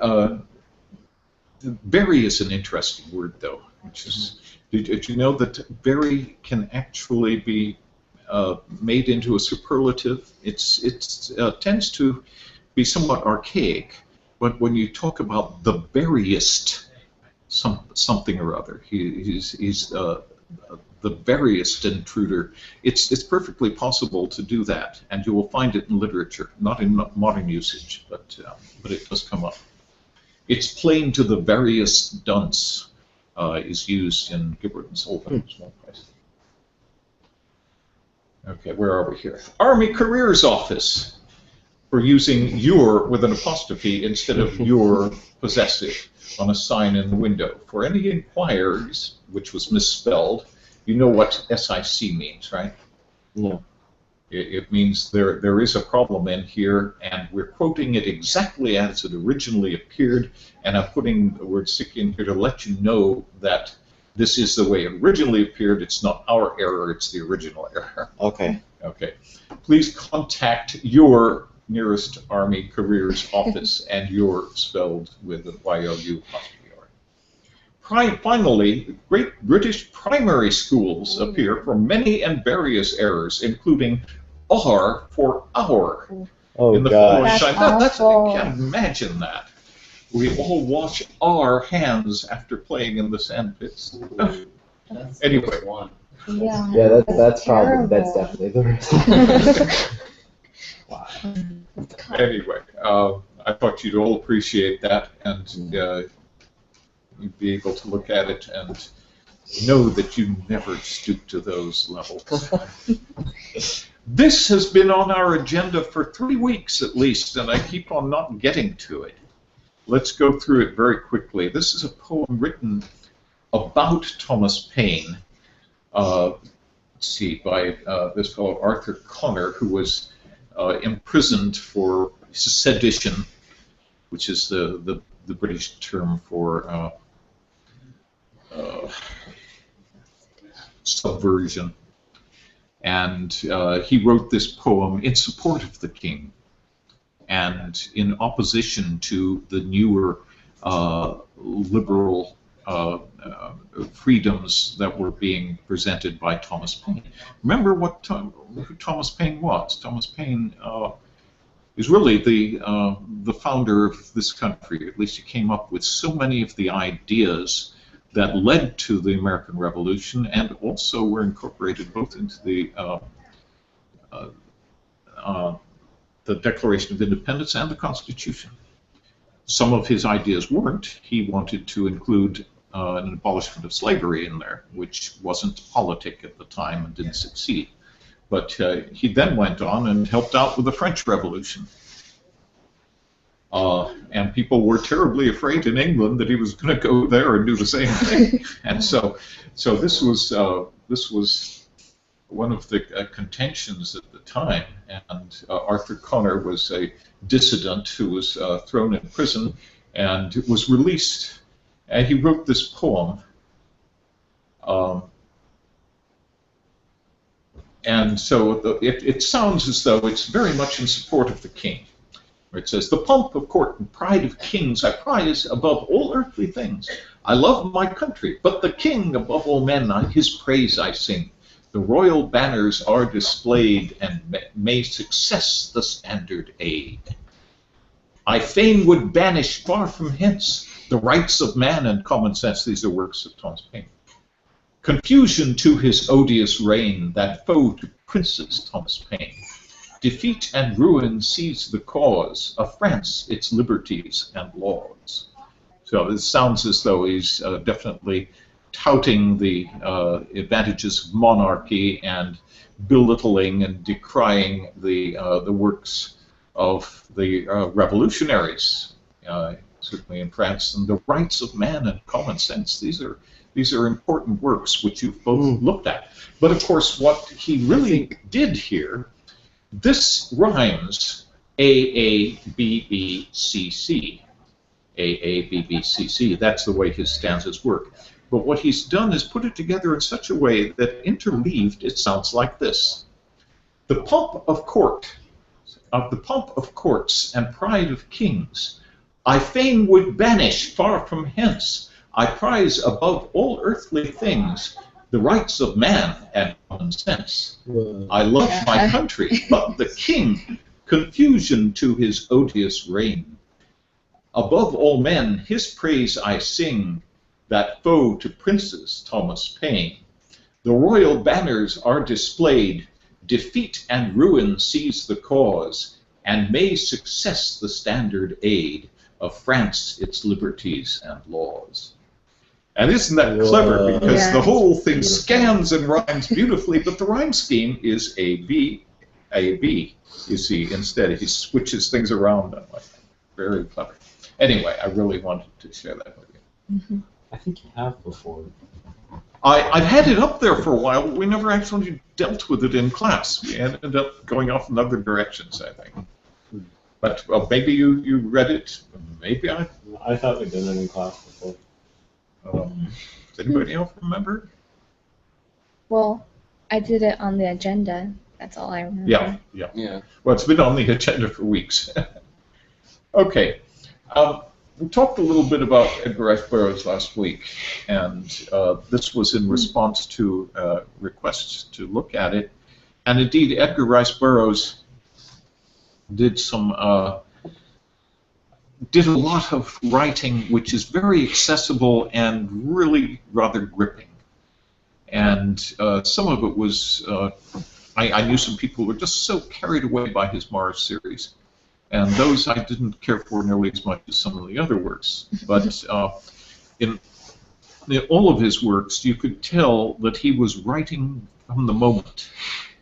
Bury is an interesting word, though. Which is, did you know that bury can actually be made into a superlative? It tends to be somewhat archaic, but when you talk about the buryest something or other, he's the veriest intruder. It's perfectly possible to do that, and you will find it in literature, not in modern usage, but it does come up. It's plain to the veriest dunce is used in Gibbard and Sullivan. Small price. Okay, where are we here? Army Careers Office, for using your with an apostrophe instead of your possessive on a sign in the window. For any inquiries, which was misspelled, you know what SIC means, right? No. It means there is a problem in here, and we're quoting it exactly as it originally appeared, and I'm putting the word sick in here to let you know that this is the way it originally appeared. It's not our error, it's the original error. Okay. Okay. Please contact your nearest Army Careers Office, and your spelled with a Y-O-U apostrophe. Finally, Great British primary schools appear for many and various errors, including R for hour. Oh, in the gosh. That's I can't imagine that. We all wash our hands after playing in the sandpits. Anyway. Yeah. Yeah, that's terrible. definitely the worst. Wow. Anyway, I thought you'd all appreciate that, and you'd be able to look at it and know that you never stoop to those levels. This has been on our agenda for 3 weeks at least, and I keep on not getting to it. Let's go through it very quickly. This is a poem written about Thomas Paine, let's see, by this fellow Arthur Connor, who was imprisoned for sedition, which is the British term for subversion. And he wrote this poem in support of the king and in opposition to the newer liberal freedoms that were being presented by Thomas Paine. Remember who Thomas Paine was. Thomas Paine is really the founder of this country. At least he came up with so many of the ideas that led to the American Revolution, and also were incorporated both into the Declaration of Independence and the Constitution. Some of his ideas weren't. He wanted to include an abolishment of slavery in there, which wasn't politic at the time and didn't succeed. But he then went on and helped out with the French Revolution. And people were terribly afraid in England that he was going to go there and do the same thing. And so this was one of the contentions at the time. And Arthur Conner was a dissident who was thrown in prison and was released. And he wrote this poem. And so it sounds as though it's very much in support of the king. Where it says, "The pomp of court and pride of kings I prize above all earthly things. I love my country, but the king above all men, his praise I sing. The royal banners are displayed, and may success the standard aid. I fain would banish far from hence the rights of man and common sense." These are works of Thomas Paine. "Confusion to his odious reign, that foe to princes, Thomas Paine. Defeat and ruin seize the cause of France, its liberties and laws." So it sounds as though he's definitely touting the advantages of monarchy and belittling and decrying the works of the revolutionaries, certainly in France, and the rights of man and common sense. These are important works which you've both looked at. But of course, what he really did here, this rhymes A-A-B-B-C-C. A-A-B-B-C-C. That's the way his stanzas work. But what he's done is put it together in such a way that interleaved it sounds like this. The pomp of courts and pride of kings, I fain would banish far from hence. I prize above all earthly things the rights of man and common sense. I love my country, but the king, confusion to his odious reign. Above all men, his praise I sing, that foe to princes, Thomas Paine. The royal banners are displayed, defeat and ruin seize the cause, and may success the standard aid of France, its liberties and laws. And isn't that clever? Because the whole thing scans and rhymes beautifully, but the rhyme scheme is A-B, A-B. You see, instead he switches things around. I'm like, very clever. Anyway, I really wanted to share that with you. Mm-hmm. I think you have before. I've had it up there for a while, but we never actually dealt with it in class. We ended up going off in other directions, I think. But maybe you read it. Maybe I thought we did it in class before. Does anybody else remember? Well, I did it on the agenda. That's all I remember. Yeah. Well, it's been on the agenda for weeks. Okay. We talked a little bit about Edgar Rice Burroughs last week, and this was in response to requests to look at it. And indeed, Edgar Rice Burroughs did did a lot of writing which is very accessible and really rather gripping. And some of it was, I knew some people who were just so carried away by his Mars series. And those I didn't care for nearly as much as some of the other works. But in all of his works, you could tell that he was writing from the moment.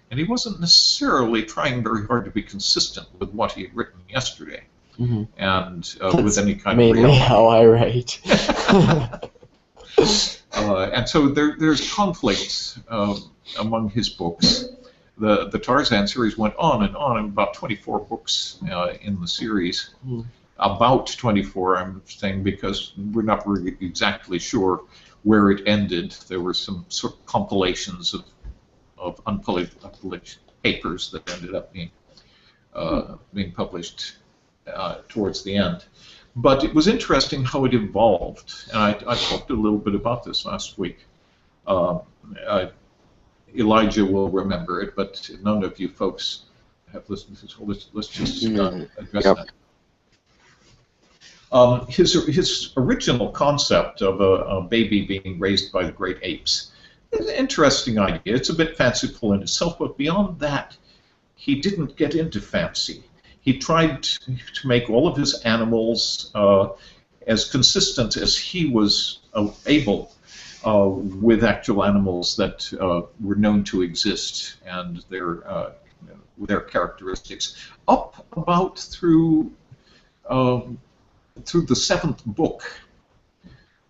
And he wasn't necessarily trying very hard to be consistent with what he had written yesterday. Mm-hmm. And with any kind mainly of reality. how I write. And so there's conflicts among his books. The Tarzan series went on, and about 24 books in the series. About 24, I'm saying, because we're not really exactly sure where it ended. There were some sort of compilations of unpublished papers that ended up being published towards the end. But it was interesting how it evolved, and I talked a little bit about this last week. Elijah will remember it, but none of you folks have listened to, so let's just address Yep. that. His original concept of a baby being raised by the great apes is an interesting idea. It's a bit fanciful in itself, but beyond that, he didn't get into fancy. He tried to make all of his animals as consistent as he was able with actual animals that were known to exist and their characteristics, up about through the seventh book.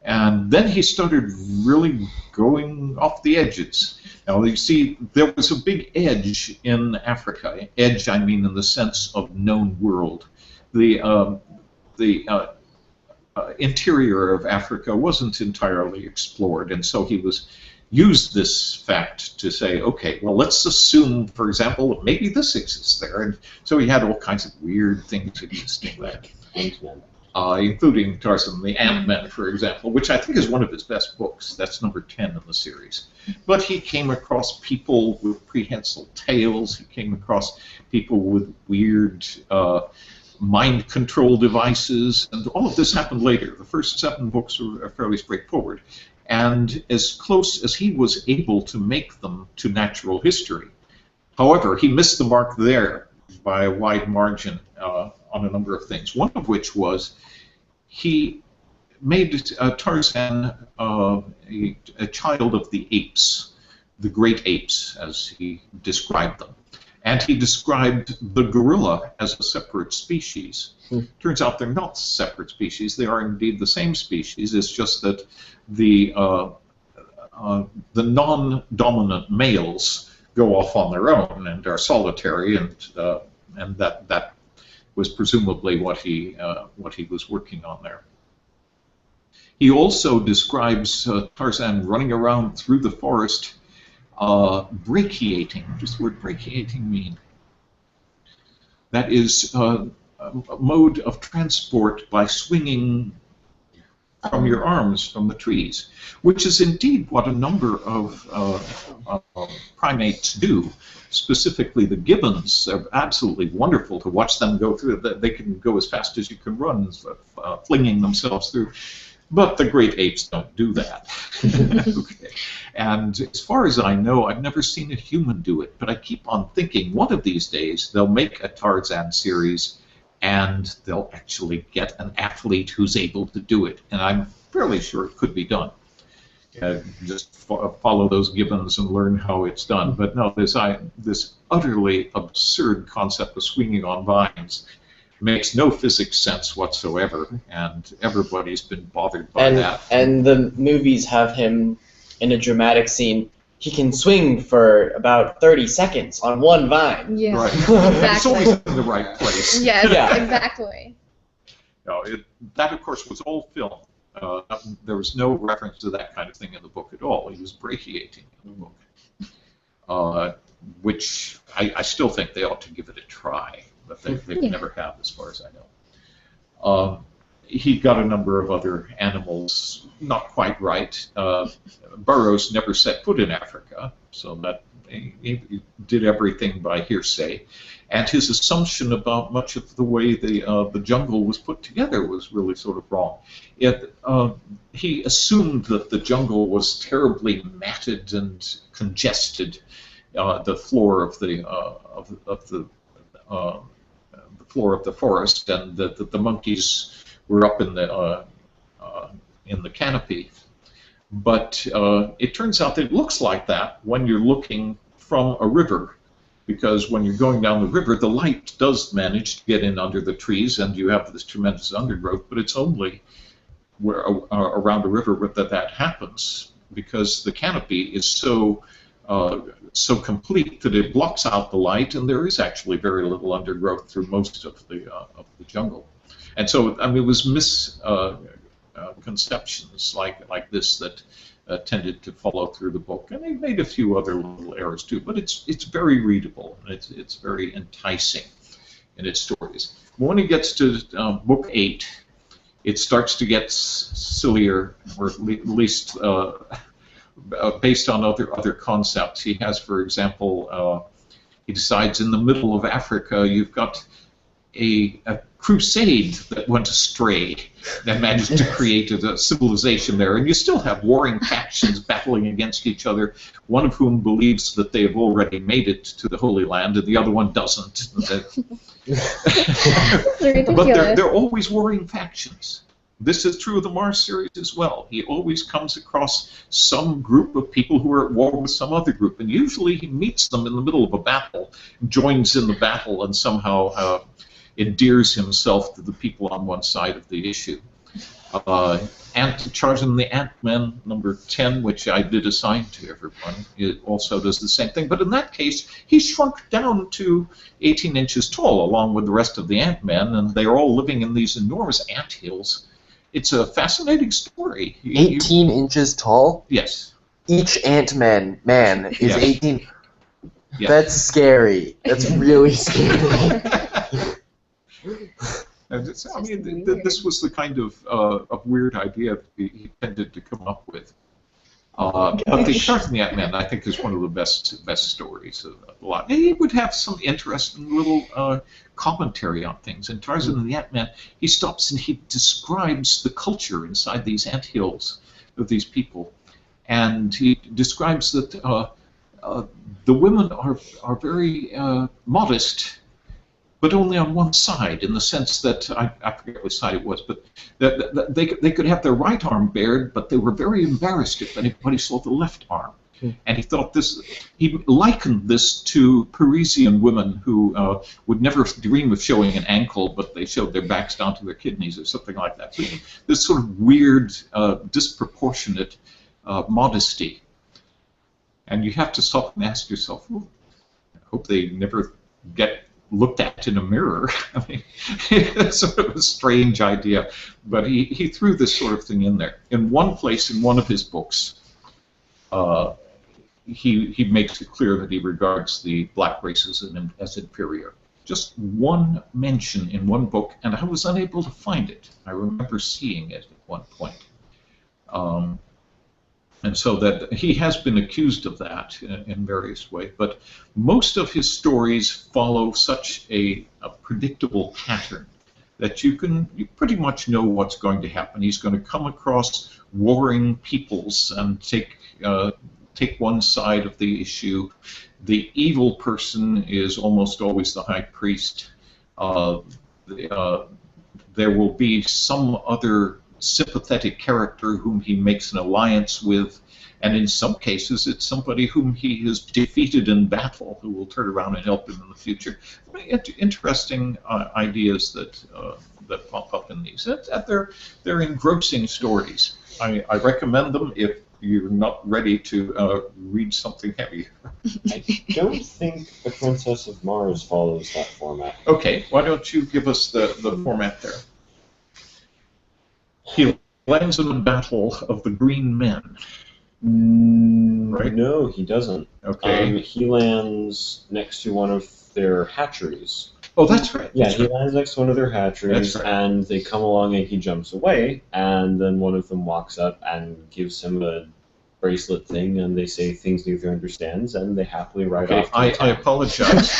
And then he started really going off the edges. Now, you see, there was a big edge in Africa. Edge, I mean, in the sense of known world. The interior of Africa wasn't entirely explored, and so he used this fact to say, okay, well, let's assume, for example, that maybe this exists there. And so he had all kinds of weird things existing there. Including Tarzan the Ant-Man, for example, which I think is one of his best books. That's number 10 in the series. But he came across people with prehensile tails. He came across people with weird mind control devices, and all of this happened later. The first 7 books are fairly straightforward. And as close as he was able to make them to natural history. However, he missed the mark there by a wide margin on a number of things. One of which was he made Tarzan a child of the apes, the great apes, as he described them. And he described the gorilla as a separate species. Turns out they're not separate species. They are indeed the same species. It's just that the non-dominant males go off on their own and are solitary, and that was presumably what he was working on there. He also describes Tarzan running around through the forest, brachiating. What does the word brachiating mean? That is a mode of transport by swinging from your arms from the trees, which is indeed what a number of primates do. Specifically, the gibbons are absolutely wonderful to watch them go through. They can go as fast as you can run, flinging themselves through. But the great apes don't do that. Okay. And as far as I know, I've never seen a human do it. But I keep on thinking one of these days they'll make a Tarzan series and they'll actually get an athlete who's able to do it. And I'm fairly sure it could be done. Just follow those gibbons and learn how it's done. But no, this utterly absurd concept of swinging on vines makes no physics sense whatsoever, and everybody's been bothered by that. And the movies have him in a dramatic scene. He can swing for about 30 seconds on one vine. Yeah, Right. exactly. It's always in the right place. Yes, Yeah. exactly. No, that, of course, was all film. There was no reference to that kind of thing in the book at all. He was brachiating in the book, which I still think they ought to give it a try, but they never have, as far as I know. He got a number of other animals not quite right. Burroughs never set foot in Africa, so that he did everything by hearsay. And his assumption about much of the way the jungle was put together was really sort of wrong. He assumed that the jungle was terribly matted and congested. The floor of the floor of the forest, and that the monkeys were up in the canopy. But it turns out that it looks like that when you're looking from a river, because when you're going down the river, the light does manage to get in under the trees, and you have this tremendous undergrowth. But it's only around a river that happens, because the canopy is so complete that it blocks out the light, and there is actually very little undergrowth through most of the jungle. And so, I mean, it was misconceptions like this that tended to follow through the book, and they made a few other little errors too. But it's very readable, and it's very enticing in its stories. When it gets to book 8, it starts to get sillier, or at least based on other concepts. He has, for example, He decides in the middle of Africa you've got a crusade that went astray and managed to create a civilization there, and you still have warring factions battling against each other, one of whom believes that they have already made it to the Holy Land, and the other one doesn't. But they're always warring factions. This is true of the Mars series as well. He always comes across some group of people who are at war with some other group, and usually he meets them in the middle of a battle, joins in the battle, and somehow endears himself to the people on one side of the issue. Tarzan and the Ant-Man, number 10, which I did assign to everyone, it also does the same thing. But in that case, he shrunk down to 18 inches tall, along with the rest of the Ant-Men, and they're all living in these enormous anthills. It's a fascinating story. 18 inches tall? Yes. Each Ant-Man is Yes. 18. Yes. That's scary. That's really scary. I mean, this was the kind of weird idea that he tended to come up with. But the Tarzan and the Ant-Man, I think, is one of the best stories of a lot. He would have some interesting little commentary on things. In Tarzan and the Ant-Man, he stops and he describes the culture inside these anthills of these people, and he describes that the women are very modest, but only on one side, in the sense that, I forget which side it was, but that they could have their right arm bared, but they were very embarrassed if anybody saw the left arm. And he thought he likened this to Parisian women who would never dream of showing an ankle, but they showed their backs down to their kidneys or something like that. So this sort of weird, disproportionate modesty. And you have to stop and ask yourself, well, I hope they never get looked at in a mirror. I mean, it's sort of a strange idea, but he threw this sort of thing in there. In one place, in one of his books, he makes it clear that he regards the black races as inferior. Just one mention in one book, and I was unable to find it. I remember seeing it at one point. And so that he has been accused of that in various ways, but most of his stories follow such a predictable pattern that you pretty much know what's going to happen. He's going to come across warring peoples and take one side of the issue. The evil person is almost always the high priest. There will be some other sympathetic character whom he makes an alliance with, and in some cases it's somebody whom he has defeated in battle who will turn around and help him in the future. Interesting ideas that pop up in these. They're engrossing stories. I recommend them if you're not ready to read something heavier. I don't think The Princess of Mars follows that format. Okay, why don't you give us the format there? He lands in a battle of the Green Men. Right? No, he doesn't. Okay. He lands next to one of their hatcheries. Oh, that's right. Yeah, That's he right. lands next to one of their hatcheries, That's right. and they come along and he jumps away, and then one of them walks up and gives him a bracelet thing, and they say things neither understands, and they happily ride Okay, off. To I the town. apologize.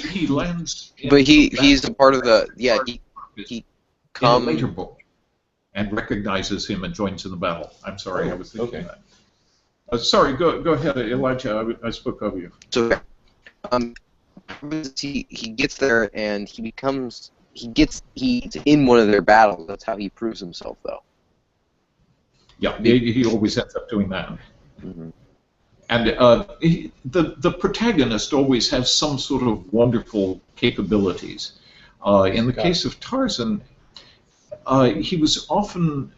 He lands. But he's a part of the he in a come later book and recognizes him and joins in the battle. I'm sorry, I was thinking okay. that. Sorry, go ahead, Elijah. I spoke of you. So he gets there and he's in one of their battles. That's how he proves himself, though. Yeah, he always ends up doing that. Mm-hmm. And the protagonist always has some sort of wonderful capabilities. In the case of Tarzan, he was often.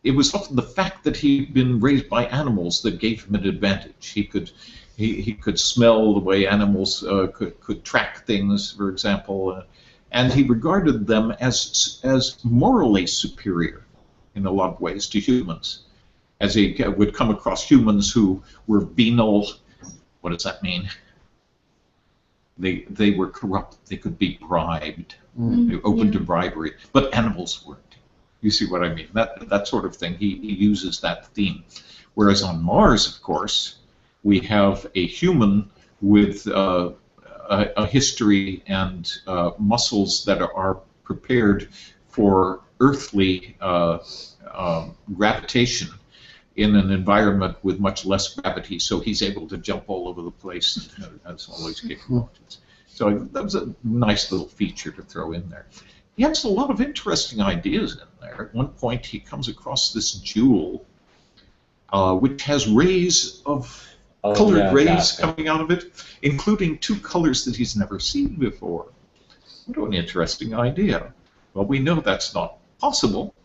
It was often the fact that he'd been raised by animals that gave him an advantage. He could smell the way animals could track things, for example, and he regarded them as morally superior in a lot of ways to humans. As he would come across humans who were venal. What does that mean? They were corrupt. They could be bribed. They were open to bribery, but animals weren't. You see what I mean? That sort of thing. He uses that theme. Whereas on Mars, of course, we have a human with a history and muscles that are prepared for earthly gravitation in an environment with much less gravity, so he's able to jump all over the place as all these capabilities. So that was a nice little feature to throw in there. He has a lot of interesting ideas in there. At one point, he comes across this jewel, which has rays of colored rays coming out of it, including two colors that he's never seen before. What an interesting idea. Well, we know that's not possible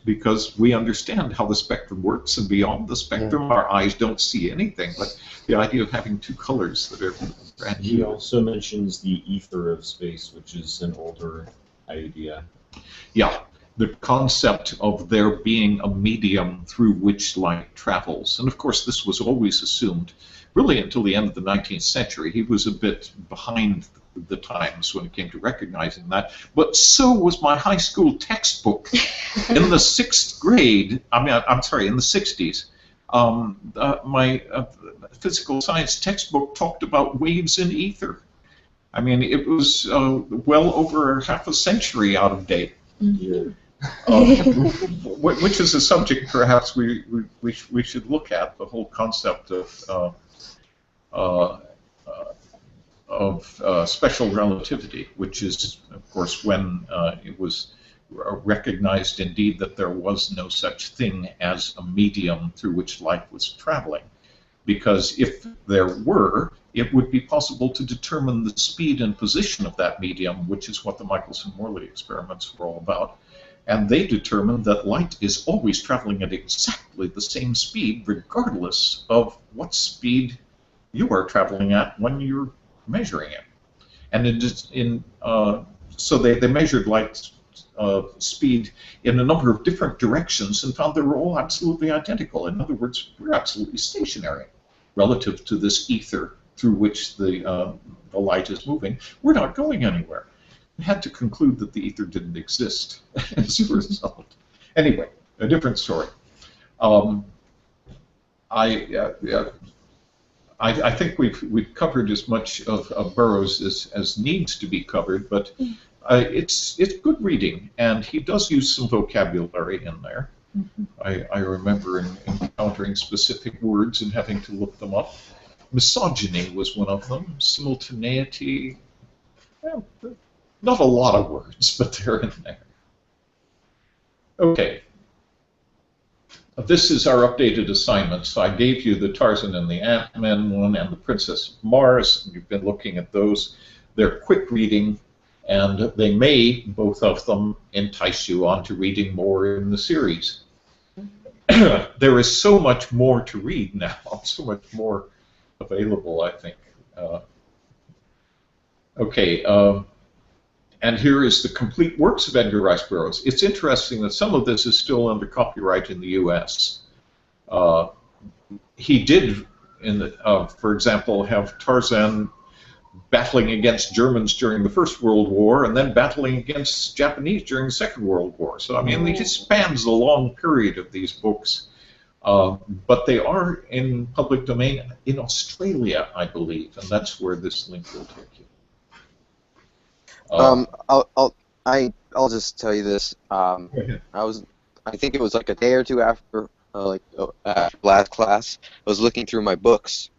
because we understand how the spectrum works, and beyond the spectrum, our eyes don't see anything. But the idea of having two colors that are brand new. He also mentions the ether of space, which is an older idea. Yeah, the concept of there being a medium through which light travels. And of course, this was always assumed, really until the end of the 19th century. He was a bit behind the times when it came to recognizing that. But so was my high school textbook in the 6th grade. I'm sorry, in the 60s. My physical science textbook talked about waves in ether. I mean, it was well over half a century out of date. Yeah. Which is a subject perhaps we should look at, the whole concept of special relativity, which is, of course, when it was recognized indeed that there was no such thing as a medium through which light was traveling. Because if there were, it would be possible to determine the speed and position of that medium, which is what the Michelson-Morley experiments were all about. And they determined that light is always traveling at exactly the same speed, regardless of what speed you are traveling at when you're measuring it. And so they measured light's speed in a number of different directions and found they were all absolutely identical. In other words, we're absolutely stationary relative to this ether through which the light is moving. We're not going anywhere. We had to conclude that the ether didn't exist as a result. Anyway, a different story. I think we've covered as much of Burroughs as needs to be covered, but it's good reading, and he does use some vocabulary in there. I remember encountering specific words and having to look them up. Misogyny was one of them. Simultaneity. Well, not a lot of words, but they're in there. Okay. This is our updated assignment. So I gave you the Tarzan and the Ant-Man one and the Princess of Mars. You've been looking at those. They're quick reading, and they may, both of them, entice you on to reading more in the series. There is so much more to read now, so much more available, I think. And here is the complete works of Edgar Rice Burroughs. It's interesting that some of this is still under copyright in the U.S. He did, for example, have Tarzan battling against Germans during the First World War and then battling against Japanese during the Second World War. So, I mean, it spans a long period of these books. But they are in public domain in Australia, I believe, and that's where this link will take you. I'll just tell you this. I think it was like a day or two after last class. I was looking through my books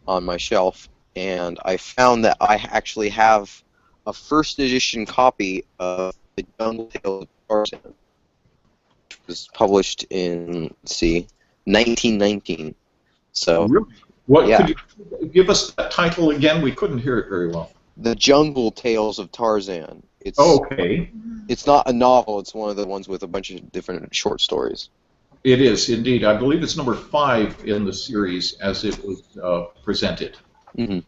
on my shelf, and I found that I actually have a first edition copy of The Jungle Tales of Tarzan, which was published in 1919. So, really? What? Yeah. Could you give us that title again? We couldn't hear it very well. The Jungle Tales of Tarzan. It's okay. It's not a novel. It's one of the ones with a bunch of different short stories. It is indeed. I believe it's number 5 in the series as it was presented. Mm-hmm.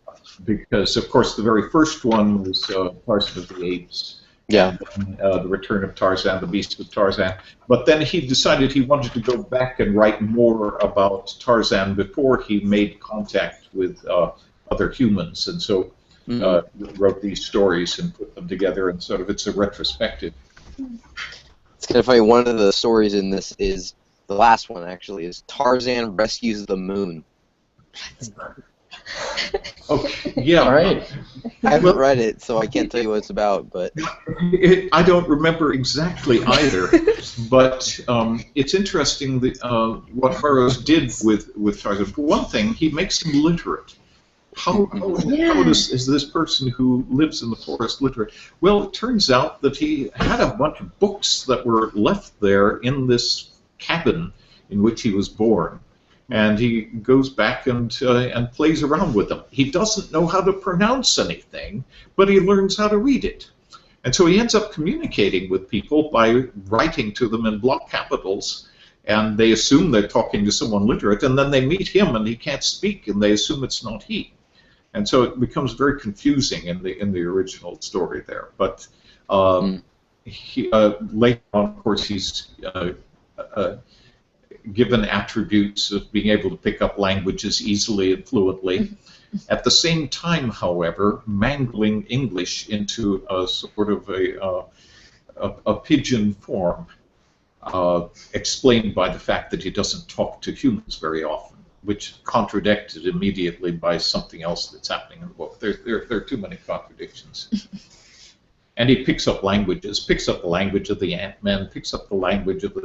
Because of course the very first one was Tarzan of the Apes. Yeah. And the Return of Tarzan, the Beast of Tarzan. But then he decided he wanted to go back and write more about Tarzan before he made contact with other humans, and so. Wrote these stories and put them together, and sort of it's a retrospective. It's kind of funny. One of the stories in this is the last one. Actually, is Tarzan rescues the moon. Okay, yeah. All right. I haven't read it, so I can't tell you what it's about. But I don't remember exactly either, but it's interesting what Burroughs did with Tarzan. For one thing, he makes him literate. How is this person who lives in the forest literate? Well, it turns out that he had a bunch of books that were left there in this cabin in which he was born. And he goes back and plays around with them. He doesn't know how to pronounce anything, but he learns how to read it. And so he ends up communicating with people by writing to them in block capitals, and they assume they're talking to someone literate, and then they meet him and he can't speak, and they assume it's not he. And so it becomes very confusing in the original story there. But later on, of course, he's given attributes of being able to pick up languages easily and fluently. At the same time, however, mangling English into a sort of a pidgin form, explained by the fact that he doesn't talk to humans very often, which contradicted immediately by something else that's happening in the book. There are too many contradictions. And he picks up languages, picks up the language of the Ant-Men, picks up the language of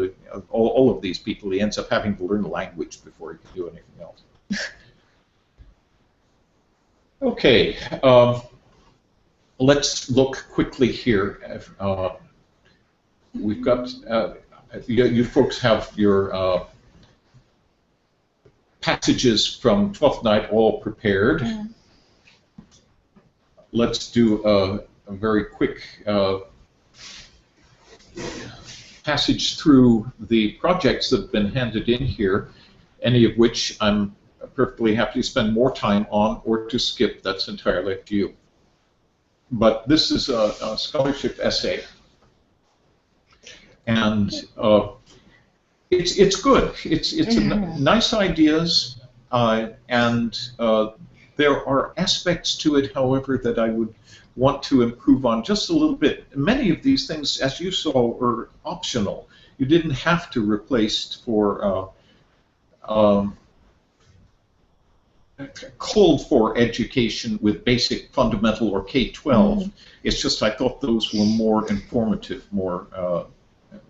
all of these people. He ends up having to learn the language before he can do anything else. Okay, let's look quickly here. We've got, you folks have your passages from Twelfth Night all prepared. Mm. Let's do a very quick passage through the projects that have been handed in here, any of which I'm perfectly happy to spend more time on or to skip. That's entirely up to you. But this is a scholarship essay, and it's good. It's nice ideas, and there are aspects to it, however, that I would want to improve on just a little bit. Many of these things, as you saw, are optional. You didn't have to replace for called for education with basic, fundamental, or K-12. Mm-hmm. It's just I thought those were more informative, more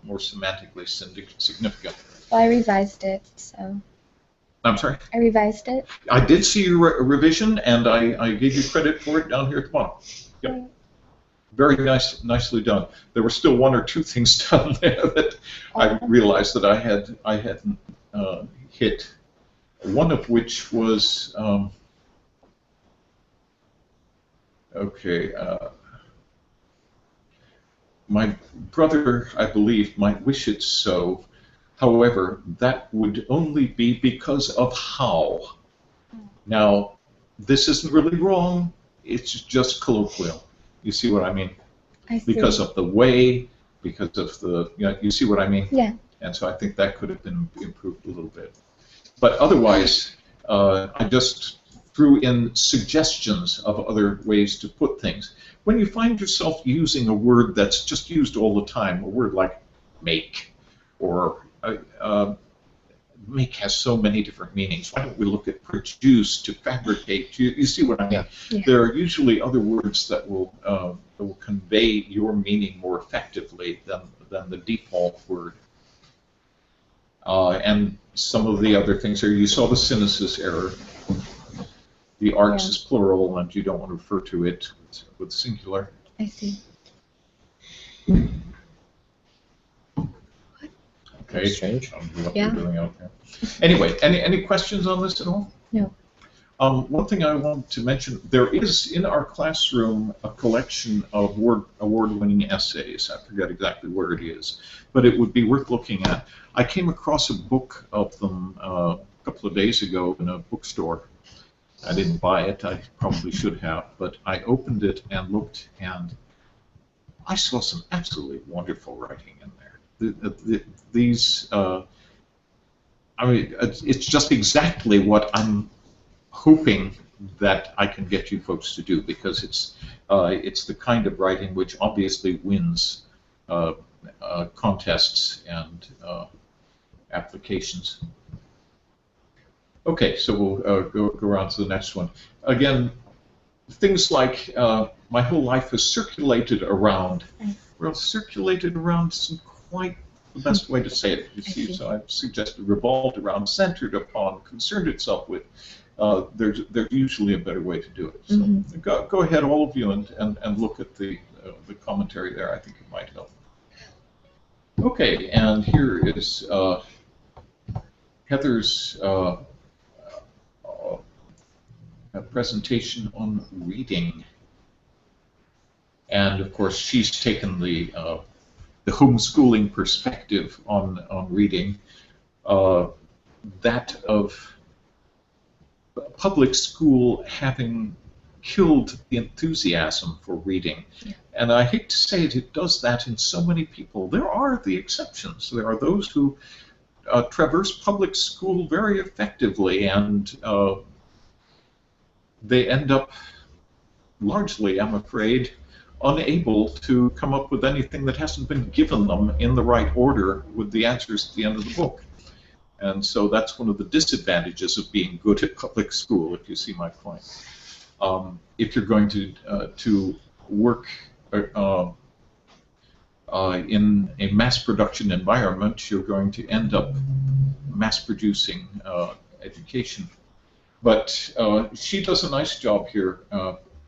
semantically significant. Well, I revised it, so. I'm sorry? I revised it. I did see your revision, and I gave you credit for it down here at the bottom. Yep. Very nicely done. There were still one or two things down there that I realized that I hadn't hit. One of which was my brother, I believe, might wish it so. However, that would only be because of how. Now, this isn't really wrong. It's just colloquial. You see what I mean? I see. Because of the way, because of the, you see what I mean? Yeah. And so I think that could have been improved a little bit. But otherwise, I just threw in suggestions of other ways to put things. When you find yourself using a word that's just used all the time, a word like make, or make has so many different meanings. Why don't we look at produce, to fabricate? You see what I mean? Yeah. There are usually other words that will convey your meaning more effectively than the default word. And some of the other things are, you saw the synesis error. The arts is plural, and you don't want to refer to it with singular. I see. Okay, change. What you're doing out there. Anyway, any questions on this at all? No. One thing I wanted to mention, there is in our classroom a collection of award-winning essays. I forget exactly where it is, but it would be worth looking at. I came across a book of them a couple of days ago in a bookstore. I didn't buy it. I probably should have, but I opened it and looked, and I saw some absolutely wonderful writing in there. These, I mean, it's just exactly what I'm hoping that I can get you folks to do, because it's the kind of writing which obviously wins contests and applications. Okay, so we'll go around to the next one. Again, things like my whole life has circulated around. Well, circulated around isn't quite the best way to say it, you see. So I've suggested revolved around, centered upon, concerned itself with. There's usually a better way to do it. So go ahead, all of you, and look at the commentary there. I think it might help. Okay, and here is Heather's a presentation on reading. And of course, she's taken the homeschooling perspective on reading, that of public school having killed the enthusiasm for reading. Yeah. And I hate to say it, it does that in so many people. There are the exceptions. There are those who traverse public school very effectively, and they end up largely, I'm afraid, unable to come up with anything that hasn't been given them in the right order with the answers at the end of the book. And so that's one of the disadvantages of being good at public school, if you see my point. If you're going to work in a mass production environment, you're going to end up mass producing education. But she does a nice job here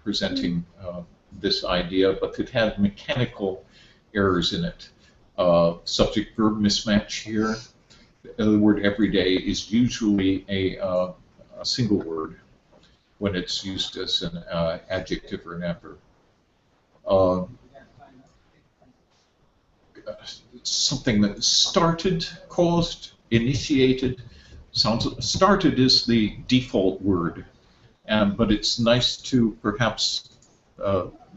presenting this idea, but it had mechanical errors in it. Subject-verb mismatch here. The word everyday is usually a single word when it's used as an adjective or an adverb. Something that started, caused, initiated. Started is the default word, but it's nice to perhaps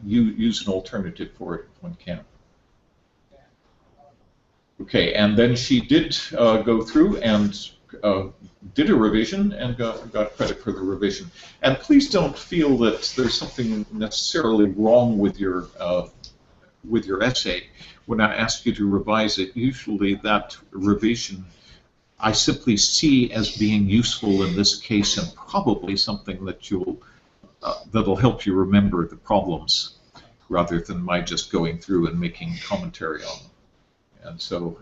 use an alternative for it if one can. Okay, and then she did go through and did a revision and got credit for the revision. And please don't feel that there's something necessarily wrong with your essay. When I ask you to revise it, usually that revision I simply see as being useful in this case, and probably something that that'll help you remember the problems, rather than my just going through and making commentary on them. And so,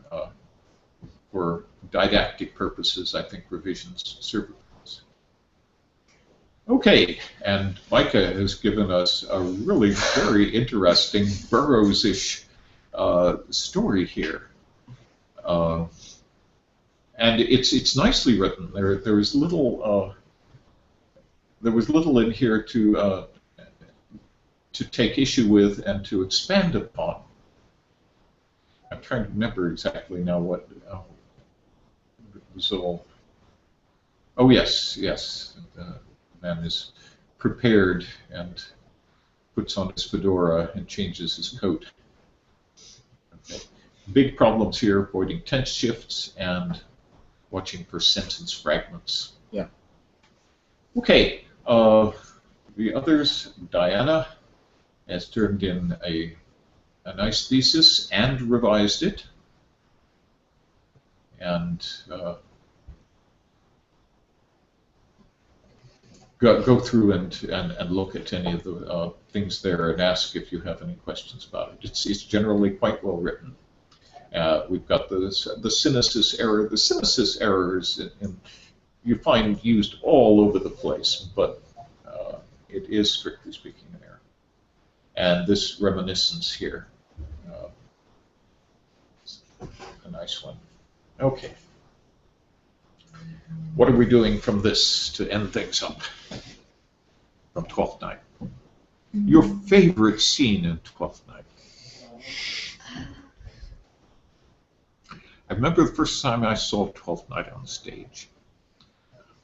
for didactic purposes, I think revisions serve a purpose. Okay, and Micah has given us a really very interesting Burroughs-ish story here. And it's nicely written. There was little in here to take issue with and to expand upon. I'm trying to remember exactly now what was all. Oh yes, the man is prepared and puts on his fedora and changes his coat. Okay. Big problems here: avoiding tense shifts and watching for sentence fragments. Yeah. Okay. The others, Diana has turned in a nice thesis and revised it. And go through and look at any of the things there and ask if you have any questions about it. It's generally quite well written. We've got the synesis error. The synesis errors you find used all over the place, but it is strictly speaking an error. And this reminiscence here, a nice one. Okay. What are we doing from this to end things up? From Twelfth Night. Your favorite scene in Twelfth Night? I remember the first time I saw Twelfth Night on stage.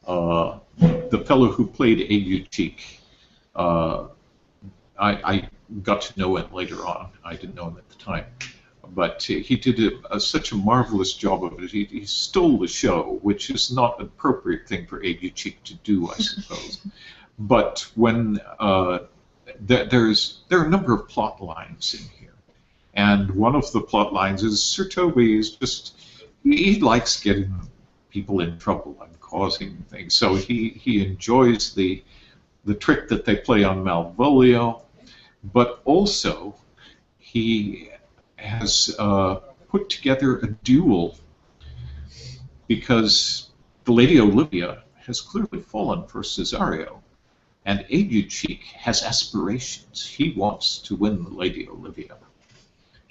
The fellow who played A.U. Cheek, I got to know him later on. I didn't know him at the time. But he did such a marvelous job of it. He stole the show, which is not an appropriate thing for A.U. Cheek to do, I suppose. But when there are a number of plot lines in here. And one of the plot lines is Sir Toby is just, he likes getting people in trouble. I'm causing things. So he enjoys the trick that they play on Malvolio, but also he has put together a duel because the Lady Olivia has clearly fallen for Cesario, and Aguecheek has aspirations. He wants to win the Lady Olivia.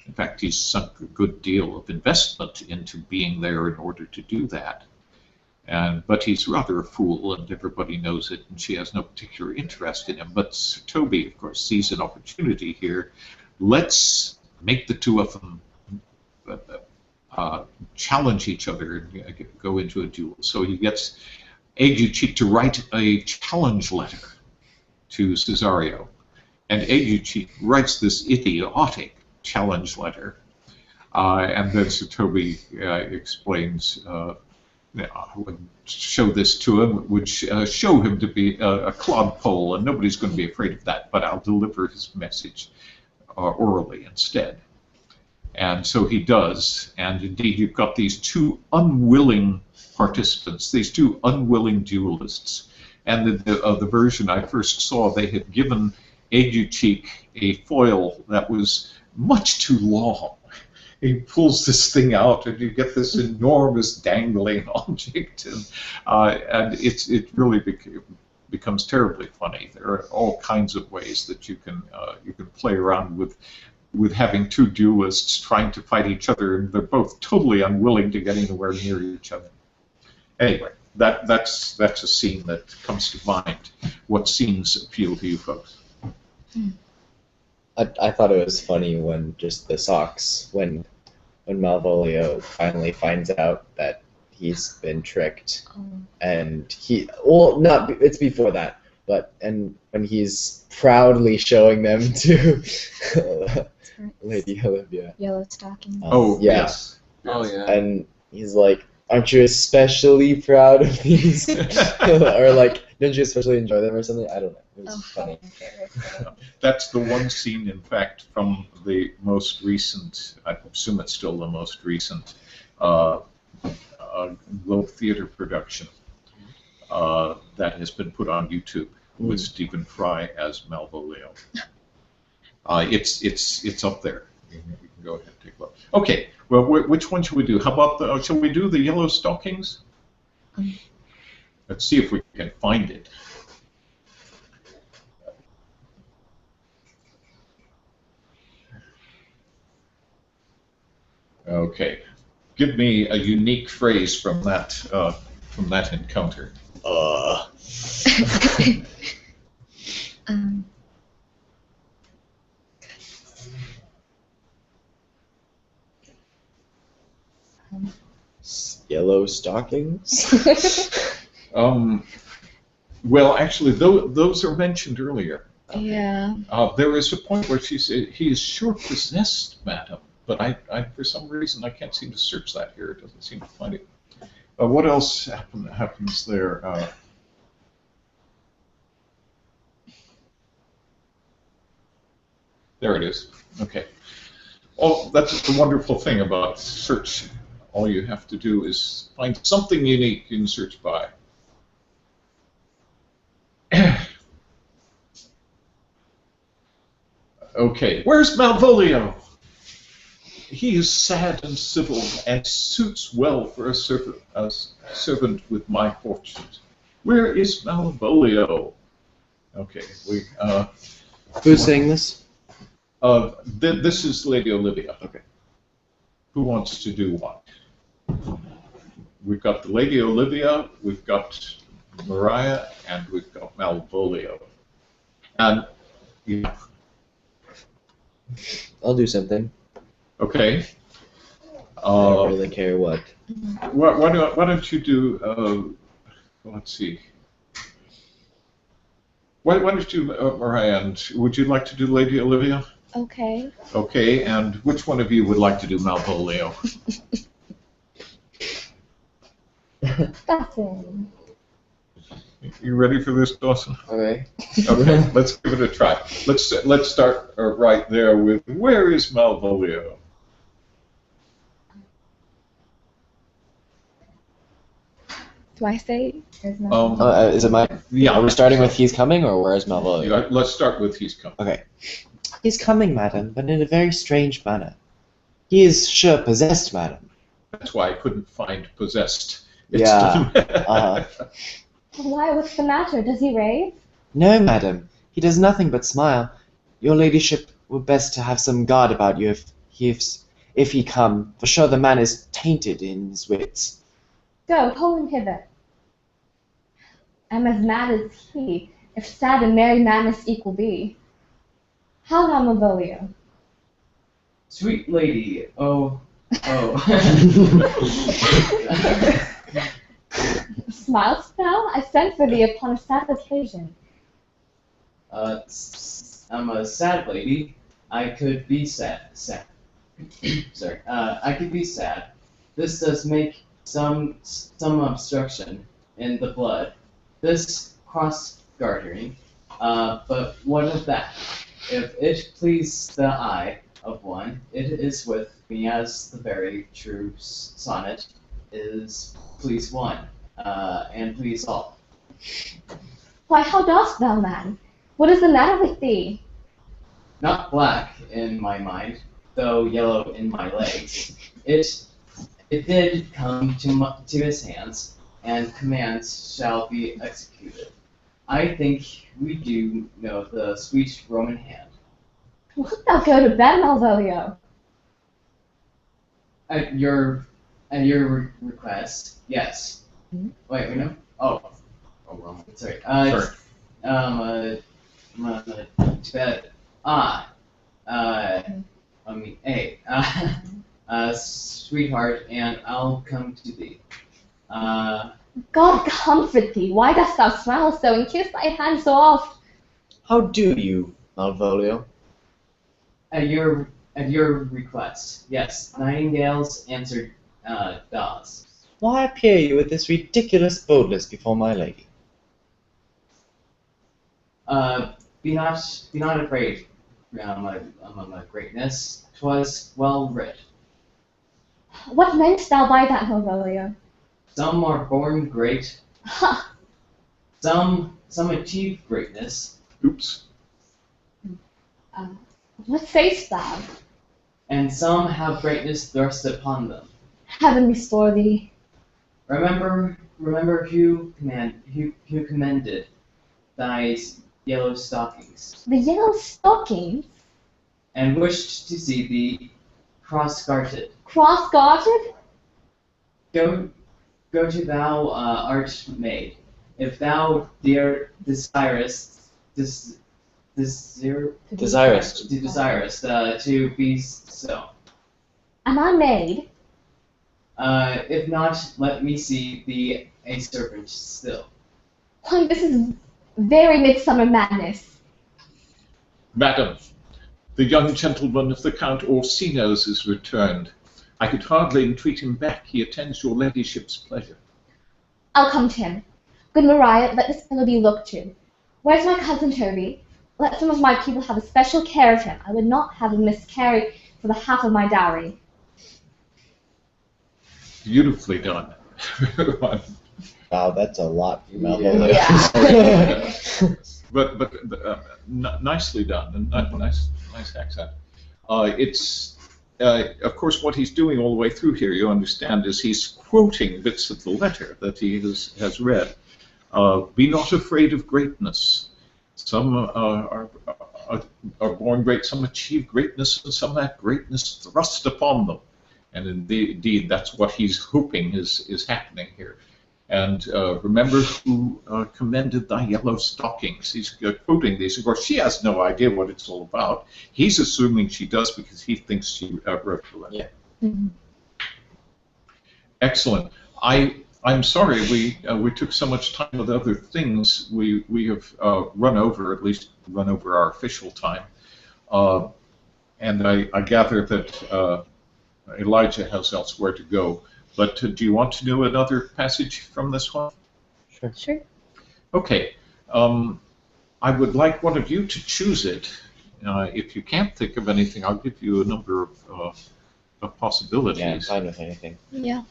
In fact, he's sunk a good deal of investment into being there in order to do that. But he's rather a fool, and everybody knows it, and she has no particular interest in him. But Sir Toby, of course, sees an opportunity here. Let's make the two of them challenge each other and go into a duel. So he gets Aguecheek to write a challenge letter to Cesario, and Aguecheek writes this idiotic challenge letter, and then Sir Toby explains. Would show this to him, would show him to be a clodpole, and nobody's going to be afraid of that, but I'll deliver his message orally instead. And so he does, and indeed you've got these two unwilling participants, these two unwilling duelists. And the version I first saw, they had given Aguecheek a foil that was much too long. He pulls this thing out, and you get this enormous dangling object, and it really becomes terribly funny. There are all kinds of ways that you can play around with having two duelists trying to fight each other, and they're both totally unwilling to get anywhere near each other. Anyway, that's a scene that comes to mind. What scenes appeal to you folks? I thought it was funny when just the socks, when Malvolio finally finds out that he's been tricked, and it's before that, and when he's proudly showing them to Lady Olivia. Yellow stockings. Oh, yeah. yes. Oh, yeah. And he's like, aren't you especially proud of these? Or like, don't you especially enjoy them or something? I don't know. It was funny. That's the one scene, in fact, from the most recent, I assume it's still the most recent, Globe Theatre production that has been put on YouTube with Stephen Fry as Malvolio. It's up there. You can go ahead and take a look. Okay, well, which one should we do? How about shall we do the yellow stockings? Let's see if we can find it. Okay, give me a unique phrase from that encounter. Yellow stockings? Well, actually, those are mentioned earlier. Yeah. There is a point where she said, "He is sure possessed, madam," but I for some reason, I can't seem to search that here. It doesn't seem to find it. What else happens there? There it is. Okay. Oh, that's the wonderful thing about search. All you have to do is find something unique you can search by. Okay, where's Malvolio? He is sad and civil, and suits well for a servant with my fortunes. Where is Malvolio? Okay, Who's saying this? This is Lady Olivia. Okay. Who wants to do what? We've got the Lady Olivia, we've got Mariah, and we've got Malvolio. And yeah. I'll do something. Okay. I don't really care what. Why don't you do? Let's see. Why don't you, Mariah? And would you like to do Lady Olivia? Okay. Okay. And which one of you would like to do Malvolio? Dawson. You ready for this, Dawson? Okay. Okay. Let's give it a try. Let's start right there with where is Malvolio? Do I say? There's no. Is it my? Yeah. Are we starting with he's coming or where's Malvolio? Let's start with he's coming. Okay. He's coming, madam, but in a very strange manner. He is sure possessed, madam. That's why I couldn't find possessed. Yeah, Why? What's the matter? Does he rave? No, madam. He does nothing but smile. Your ladyship were best to have some guard about you if he come. For sure the man is tainted in his wits. Go, pull him hither. I'm as mad as he, if sad and merry madness equal be. How now, Malvolio? Sweet lady, oh. Smilest thou? I sent for thee upon a sad occasion. I'm a sad lady. I could be sad. Sorry. I could be sad. This does make some obstruction in the blood. This cross-gartering. But what of that? If it please the eye of one, it is with me as the very true sonnet is please one, and please all. Why, how dost thou, man? What is the matter with thee? Not black in my mind, though yellow in my legs. It did come to his hands, and commands shall be executed. I think we do know the sweet Roman hand. Wilt thou go to bed, Malvolio? At your request, yes. Hmm? Wait, no. Oh, Roman. Sorry. Sorry. To bed. Sweetheart, and I'll come to thee. God comfort thee. Why dost thou smile so and kiss thy hand so oft? How do you, Malvolio? At your request, yes. Nightingales answered daws. Why appear you with this ridiculous boldness before my lady? Be not afraid, my greatness. 'Twas well writ. What meanest thou by that, Malvolio? Some are born great. Ha! Some achieve greatness, Oops. What sayst thou? and some have greatness thrust upon them. Heaven restore thee. Remember who commended thy yellow stockings, The yellow stockings? and wished to see thee cross-gartered. Cross-gartered? Go to thou art made. If thou desirest to be so. Am I made? If not, let me see thee a servant still. Why, this is very midsummer madness. Madam, the young gentleman of the Count Orsino's is returned. I could hardly entreat him back. He attends your ladyship's pleasure. I'll come to him. Good Maria, let this fellow be looked to. Where's my cousin Toby? Let some of my people have a special care of him. I would not have him miscarry for the half of my dowry. Beautifully done. Wow, that's a lot for Malvolio. Yeah. but nicely done. And nice accent. Of course, what he's doing all the way through here, you understand, is he's quoting bits of the letter that he has read. Be not afraid of greatness. Some are born great, some achieve greatness, and some have greatness thrust upon them. And indeed, that's what he's hoping is happening here. And remember who commended thy yellow stockings. He's quoting these. Of course, she has no idea what it's all about. He's assuming she does because he thinks she wrote the letter. Yeah. Mm-hmm. Excellent. I'm sorry we took so much time with other things. We have run over our official time. And I gather that Elijah has elsewhere to go. But do you want to do another passage from this one? Sure. Okay. I would like one of you to choose it. If you can't think of anything, I'll give you a number of possibilities. Yeah, I'm fine with anything. Yeah.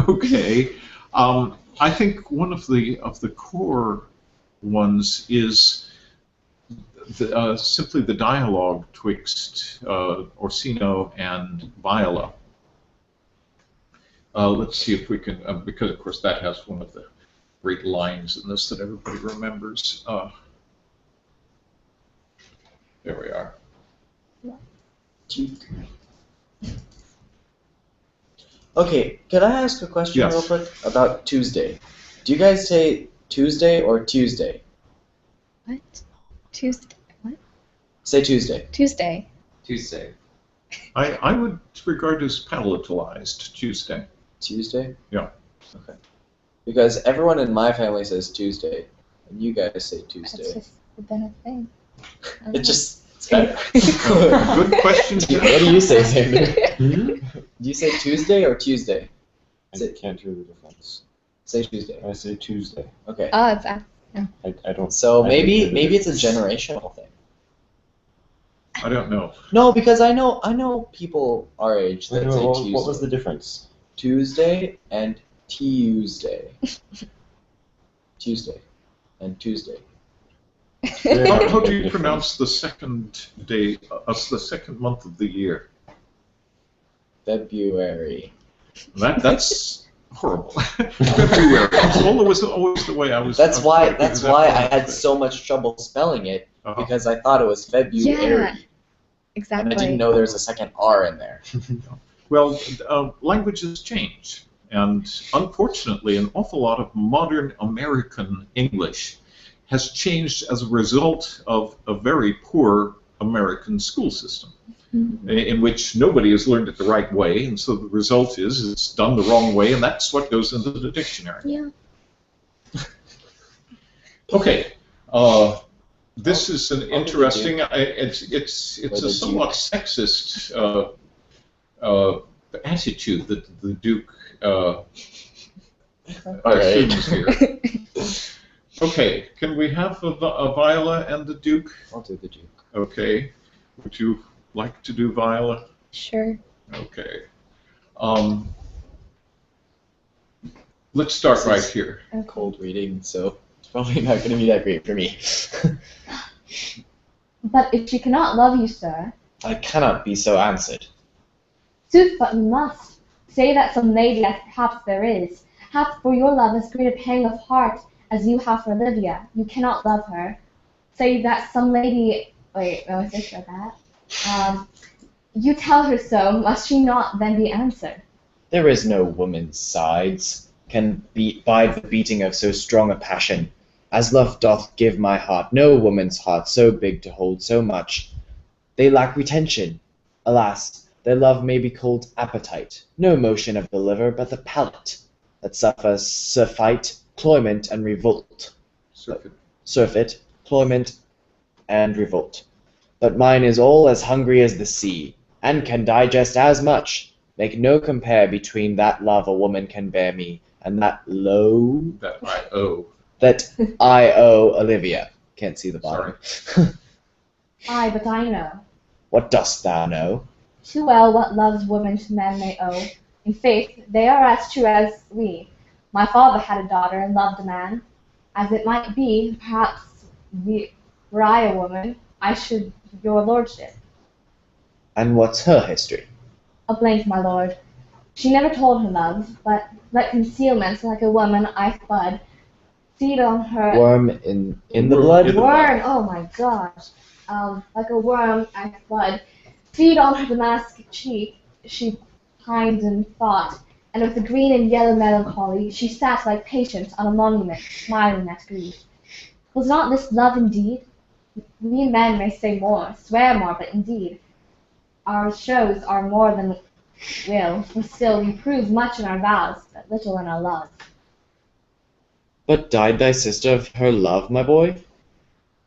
Okay. I think one of the core ones is simply the dialogue twixt Orsino and Viola. Let's see if we can, because of course that has one of the great lines in this that everybody remembers. There we are. Okay, could I ask a question Yes. real quick about Tuesday? Do you guys say Tuesday or Tuesday? What? Tuesday? What? Say Tuesday. Tuesday. Tuesday. I would regard as palatalized Tuesday. Tuesday? Yeah. Okay. Because everyone in my family says Tuesday, and you guys say It's Tuesday. just been a thing. It just, it's better. Good question, Jeff. What do you say, Xander? Hmm? Do you say Tuesday or Tuesday? I can't hear the difference. Say Tuesday. I say Tuesday. Okay. Oh, it's I don't. So I maybe think maybe it's a difference. generational thing. I don't know. No, because I know people our age that Wait, say what, Tuesday. what was the difference? Tuesday and Tuesday. Tuesday and Tuesday. How do you pronounce the second day of the second month of the year? February. That's horrible. February. It was always the way I was. That's why I had exactly. so much trouble spelling it Uh-huh. because I thought it was February. Yeah. And exactly. I didn't know there's a second R in there. Well, languages change, and unfortunately, an awful lot of modern American English has changed as a result of a very poor American school system, in which nobody has learned it the right way, and so the result is it's done the wrong way, and that's what goes into the dictionary. Yeah. Okay. This is an interesting. It's a somewhat sexist attitude that the Duke assumes here. Okay, can we have a Viola and the Duke? I'll do the Duke. Okay. Would you like to do Viola? Sure. Okay. Let's start right here. Cold reading, so it's probably not going to be that great for me. But if she cannot love you, sir, I cannot be so answered. sooth, but you must. Say that some lady, as perhaps there is, hath for your love as great a pang of heart as you have for Olivia. You cannot love her. Say that some lady, wait, no, is this or that? You tell her so, must she not then be answered? There is no woman's sides can bide the beating of so strong a passion. As love doth give my heart, no woman's heart so big to hold so much. They lack retention. Alas, their love may be called appetite, no motion of the liver, but the palate, that suffers surfeit, cloyment, and revolt. Surfeit, cloyment, and revolt. But mine is all as hungry as the sea, and can digest as much. Make no compare between that love a woman can bear me, and that That I owe. that I owe Olivia. Can't see the bottom. Aye, but I know. What dost thou know? Too well what loves women to men may owe. In faith, they are as true as we. My father had a daughter and loved a man. As it might be, perhaps, were I a woman, I should your lordship. And what's her history? A blank, my lord. She never told her love, but let concealments like a woman I bud feed on her. Worm in the Worm blood? in the Worm, oh my gosh. Like a worm I bud feed on her damask cheek. She pined and thought, and with a green and yellow melancholy she sat like Patience on a monument, smiling at grief. Was not this love indeed? We men may say more, swear more, but indeed our shows are more than will, for still we prove much in our vows, but little in our love. But died thy sister of her love, my boy?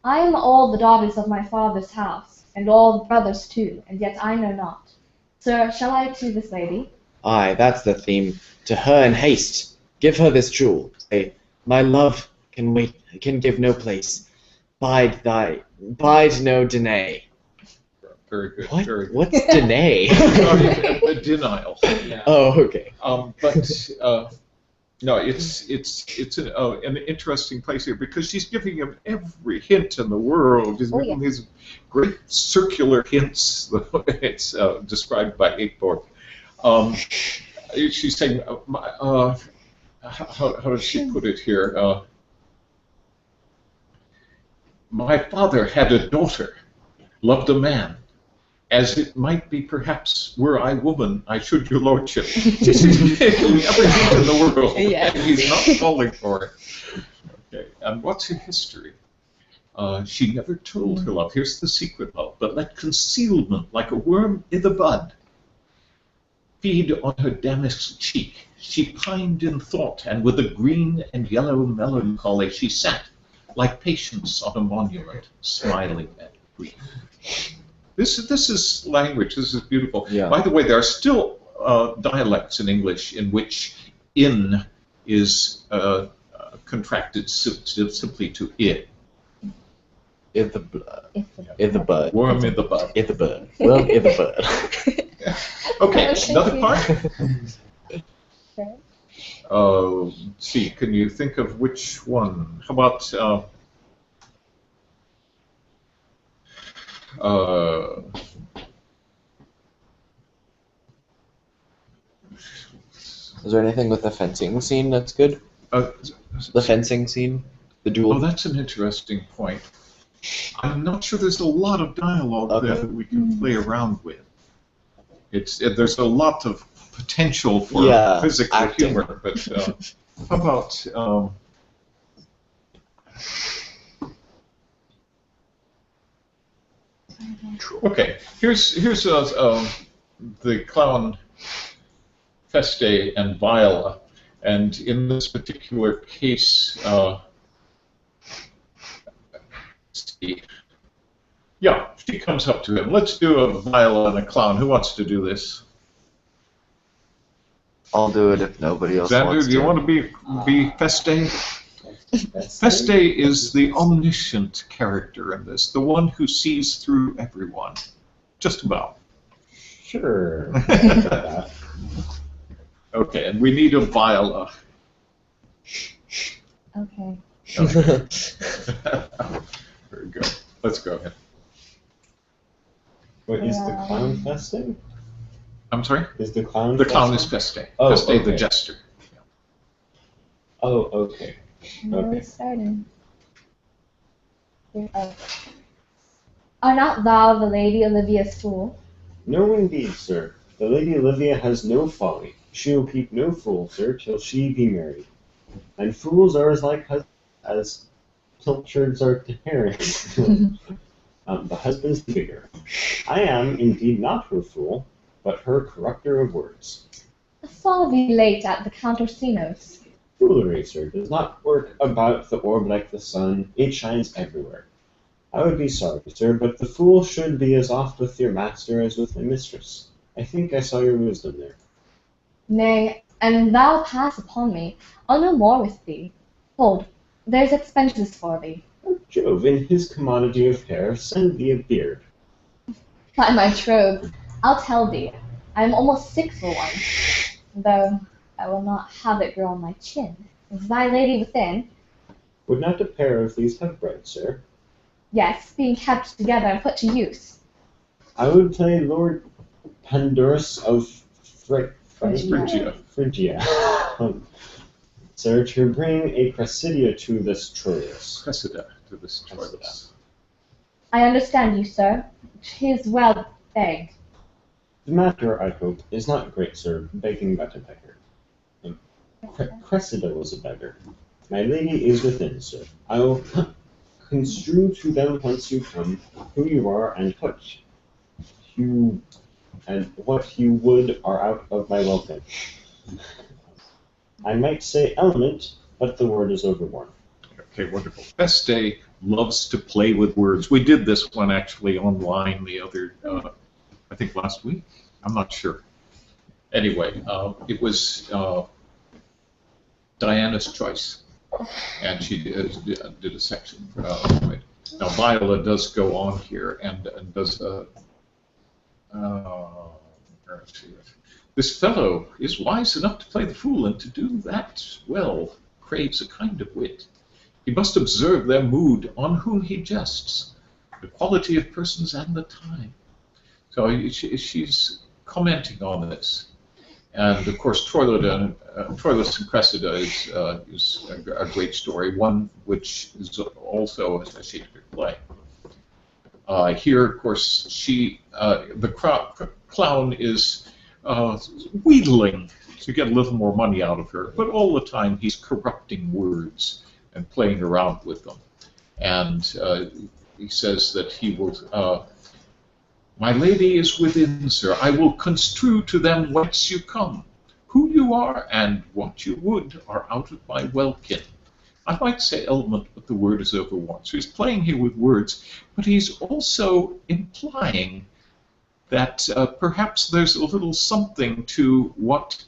I am all the daughters of my father's house, and all the brothers too, and yet I know not. Sir, shall I to this lady? Aye, that's the theme. To her in haste. Give her this jewel. Say, my love can wait, can give no place. Bide no denay. Very good. What? Very good. What's deny? Denial. Yeah. Oh, okay. But no, it's an interesting place here because she's giving him every hint in the world. She's Oh, giving these great circular hints. It's described by Aikborg. She's saying, how does she put it here? My father had a daughter, loved a man. As it might be, perhaps, were I woman, I should your lordship. She's giving every hint in the world, Yes. and he's not falling for it. Okay, and what's her history? She never told her love. Here's the secret love, but let concealment, like a worm i' the bud, feed on her damask cheek. She pined in thought, and with a green and yellow melancholy she sat, like patience on a monument, smiling at grief. This is language. This is beautiful. Yeah. By the way, there are still dialects in English in which "in" is contracted simply to "it." In the bud. Worm in the bud. In the bud. Well, in the bud. Okay, Thank another you. part. Let's see, can you think of which one? How about Is there anything with the fencing scene that's good? The fencing scene? The duel? Oh, that's an interesting point. I'm not sure there's a lot of dialogue there Okay. that we can play around with. There's a lot of potential for Yeah, physical acting. humor, but how about okay? Here's the clown Feste and Viola, and in this particular case, let's see. Yeah, she comes up to him. Let's do a Viola and a clown. Who wants to do this? I'll do it if nobody else Xander, wants do you to. want to be Feste? Feste is the omniscient character in this, the one who sees through everyone. Just about. Sure. Okay, and we need a Viola. Okay. Very good. Let's go ahead. What is the Yeah. clown festing? I'm sorry? Is the clown The clown is festing? Feste. Oh, Feste the okay. jester. Oh, okay. Where Okay. we starting? Are not thou the Lady Olivia's fool? No, indeed, sir. The Lady Olivia has no folly. She will keep no fool, sir, till she be married. And fools are as like as pilchards are to herrings. The husband's the bigger. I am indeed not her fool, but her corrupter of words. I saw thee late at the Count Orsino's. Foolery, sir, does not work about the orb like the sun. It shines everywhere. I would be sorry, sir, but the fool should be as oft with your master as with my mistress. I think I saw your wisdom there. Nay, and thou pass upon me. I'll no more with thee. Hold, there's expenses for thee. Oh, Jove, in his commodity of hair, send thee a beard. By my troth, I'll tell thee, I am almost 6 for one, though I will not have it grow on my chin. Is thy lady within? Would not a pair of these have bread, sir? Yes, being kept together and put to use. I would play Lord Pandorus of Phrygia. Phrygia. Sir, to bring a Cressidia to this Troilus. Cressida to this Troilus. I understand you, sir. 'Tis well begged. The matter, I hope, is not great, sir, begging but a beggar. Cressida was a beggar. My lady is within, sir. I will construe to them whence you come, who you are, and what you would are out of my welcome. I might say element, but the word is overworn. Okay, wonderful. Feste loves to play with words. We did this one actually online the other, I think last week. I'm not sure. Anyway, it was Diana's choice, and she did a section from it. Now Viola does go on here and does let's see. This fellow is wise enough to play the fool, and to do that well craves a kind of wit. He must observe their mood, on whom he jests, the quality of persons and the time. So she's commenting on this. And of course, Troilus and Cressida is a great story, one which is also a Shakespeare play. Here, of course, the clown is wheedling to get a little more money out of her, but all the time he's corrupting words and playing around with them. And he says that he will, my lady is within, sir. I will construe to them whence you come. Who you are and what you would are out of my welkin. I might say element, but the word is overworn. So he's playing here with words, but he's also implying that perhaps there's a little something to what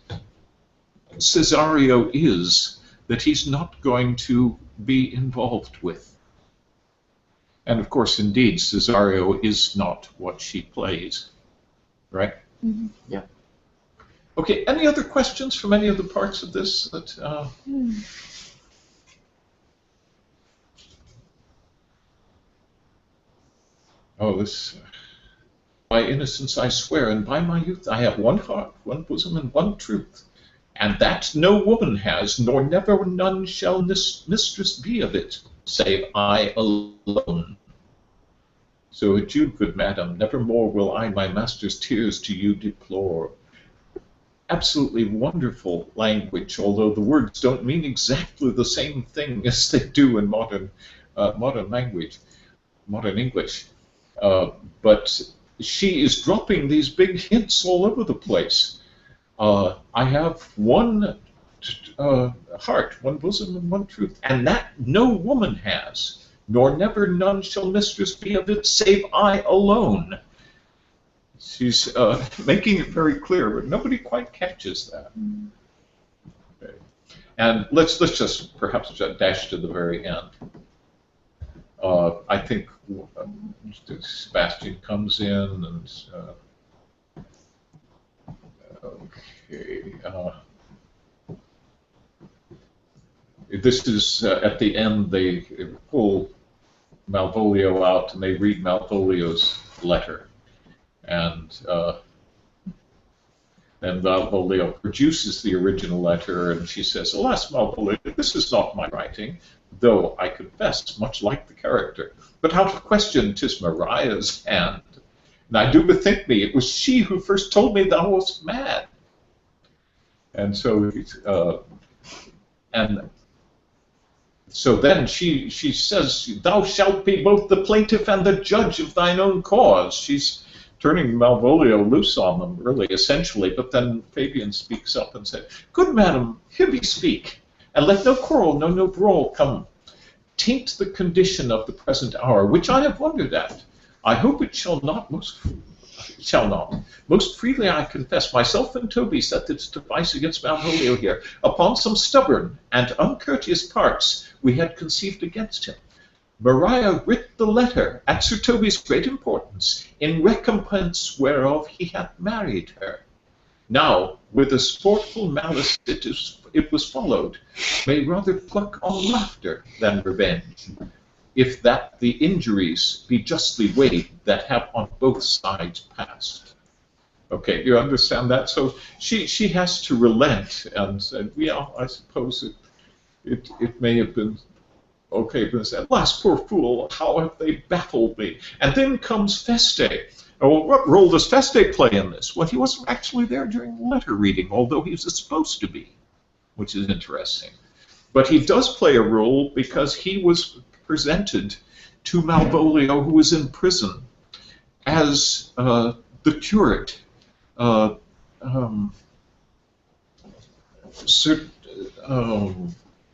Cesario is that he's not going to be involved with. And of course, indeed, Cesario is not what she plays, right? Mm-hmm. Yeah. Okay, any other questions from any of the parts of this that... Oh, this... By innocence I swear, and by my youth I have one heart, one bosom, and one truth, and that no woman has, nor never none shall mistress be of it, save I alone. So adieu, good madam, nevermore will I my master's tears to you deplore. Absolutely wonderful language, although the words don't mean exactly the same thing as they do in modern language, modern English. But she is dropping these big hints all over the place. I have one heart, one bosom, and one truth, and that no woman has, nor never none shall mistress be of it, save I alone. She's making it very clear, but nobody quite catches that. Okay. And let's just perhaps dash to the very end. I think Sebastian comes in and okay. This is at the end. They pull Malvolio out and they read Malvolio's letter, and then Malvolio produces the original letter, and she says, "Alas, Malvolio, this is not my writing, though I confess much like the character. But out of question 'tis Maria's hand. And I do bethink me, it was she who first told me thou wast mad." And so, then she says, "Thou shalt be both the plaintiff and the judge of thine own cause." She's turning Malvolio loose on them, really, essentially. But then Fabian speaks up and said, "Good madam, hear me speak. And let no quarrel, no brawl come. Taint the condition of the present hour, which I have wondered at. I hope it shall not. Most freely I confess, myself and Toby set this device against Malvolio here, upon some stubborn and uncourteous parts we had conceived against him. Maria writ the letter at Sir Toby's great importance, in recompense whereof he hath married her. Now, with a sportful malice it was followed, may rather pluck on laughter than revenge, if that the injuries be justly weighed that have on both sides passed." Okay, you understand that? So she has to relent and said, "Yeah, I suppose it may have been okay," but said, "Alas, poor fool, how have they baffled me?" And then comes Feste. Well, what role does Feste play in this? Well, he wasn't actually there during the letter reading, although he was supposed to be, which is interesting. But he does play a role because he was presented to Malvolio, who was in prison, as the curate.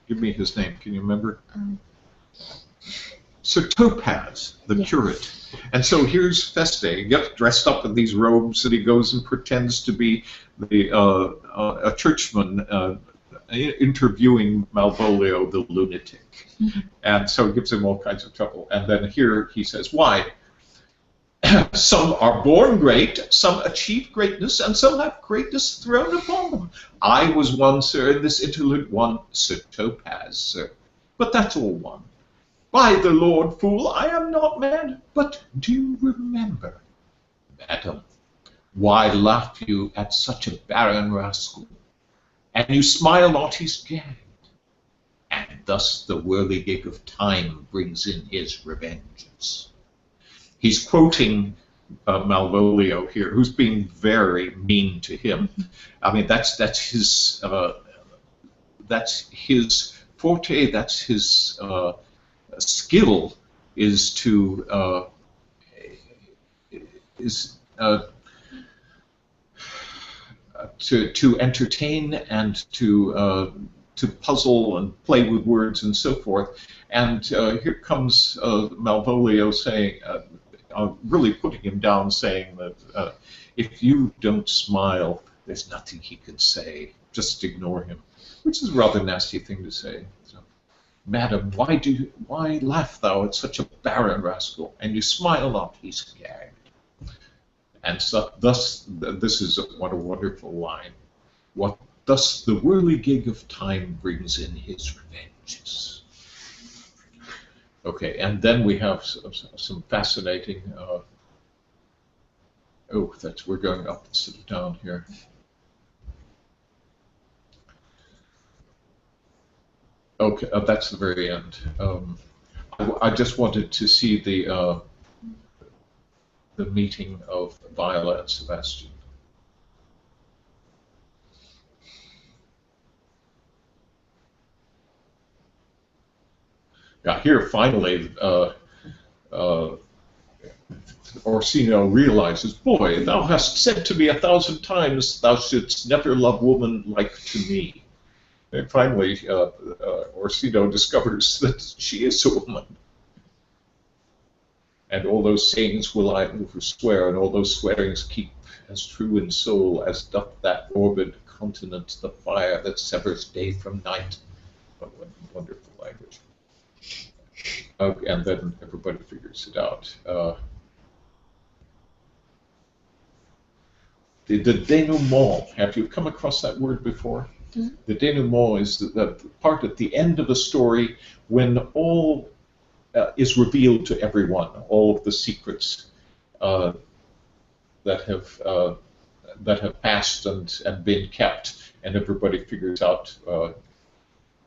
Give me his name. Can you remember? Sir Topaz, the curate. And so here's Feste. He gets dressed up in these robes, and he goes and pretends to be a churchman interviewing Malvolio, the lunatic. Mm-hmm. And so it gives him all kinds of trouble. And then here he says, "Why? Some are born great, some achieve greatness, and some have greatness thrown upon them. I was one, sir, in this interlude one, Sir Topaz, sir. But that's all one. By the Lord, fool, I am not mad, but do you remember, madam, why laugh you at such a barren rascal? And you smile not, he's gagged. And thus the whirligig of time brings in his revenges. He's quoting Malvolio here, who's being very mean to him. I mean, that's his forte. That's his skill, is to entertain and to puzzle and play with words and so forth. And here comes Malvolio saying, really putting him down, saying that if you don't smile, there's nothing he can say. Just ignore him, which is a rather nasty thing to say. So, madam, why laugh thou at such a barren rascal? And you smile not, he's gagged. And so, thus, this is what a wonderful line. Thus the whirligig of time brings in his revenges. Okay, and then we have some fascinating. We're going up instead of down here. Okay, that's the very end. I just wanted to see the meeting of Viola and Sebastian. Now here, finally, Orsino realizes, boy, thou hast said to me 1,000 times, thou shouldst never love woman like to me. And finally, Orsino discovers that she is a woman. And all those sayings will I overswear, and all those swearings keep as true in soul as doth that orbed continent the fire that severs day from night. What wonderful language. And then everybody figures it out. The denouement, have you come across that word before? Mm-hmm. The denouement is the part at the end of the story when all is revealed to everyone, all of the secrets that have passed and been kept, and everybody figures out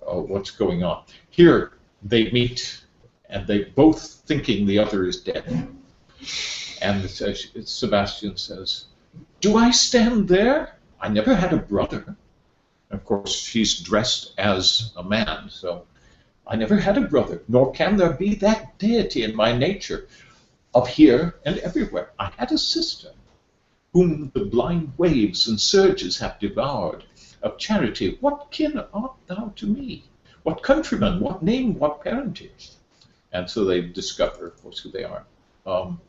what's going on. Here they meet, and they both thinking the other is dead. And Sebastian says, "Do I stand there? I never had a brother." Of course, she's dressed as a man, so I never had a brother, nor can there be that deity in my nature of here and everywhere. I had a sister, whom the blind waves and surges have devoured. Of charity, what kin art thou to me? What countryman, what name, what parentage? And so they discover, of course, who they are. Of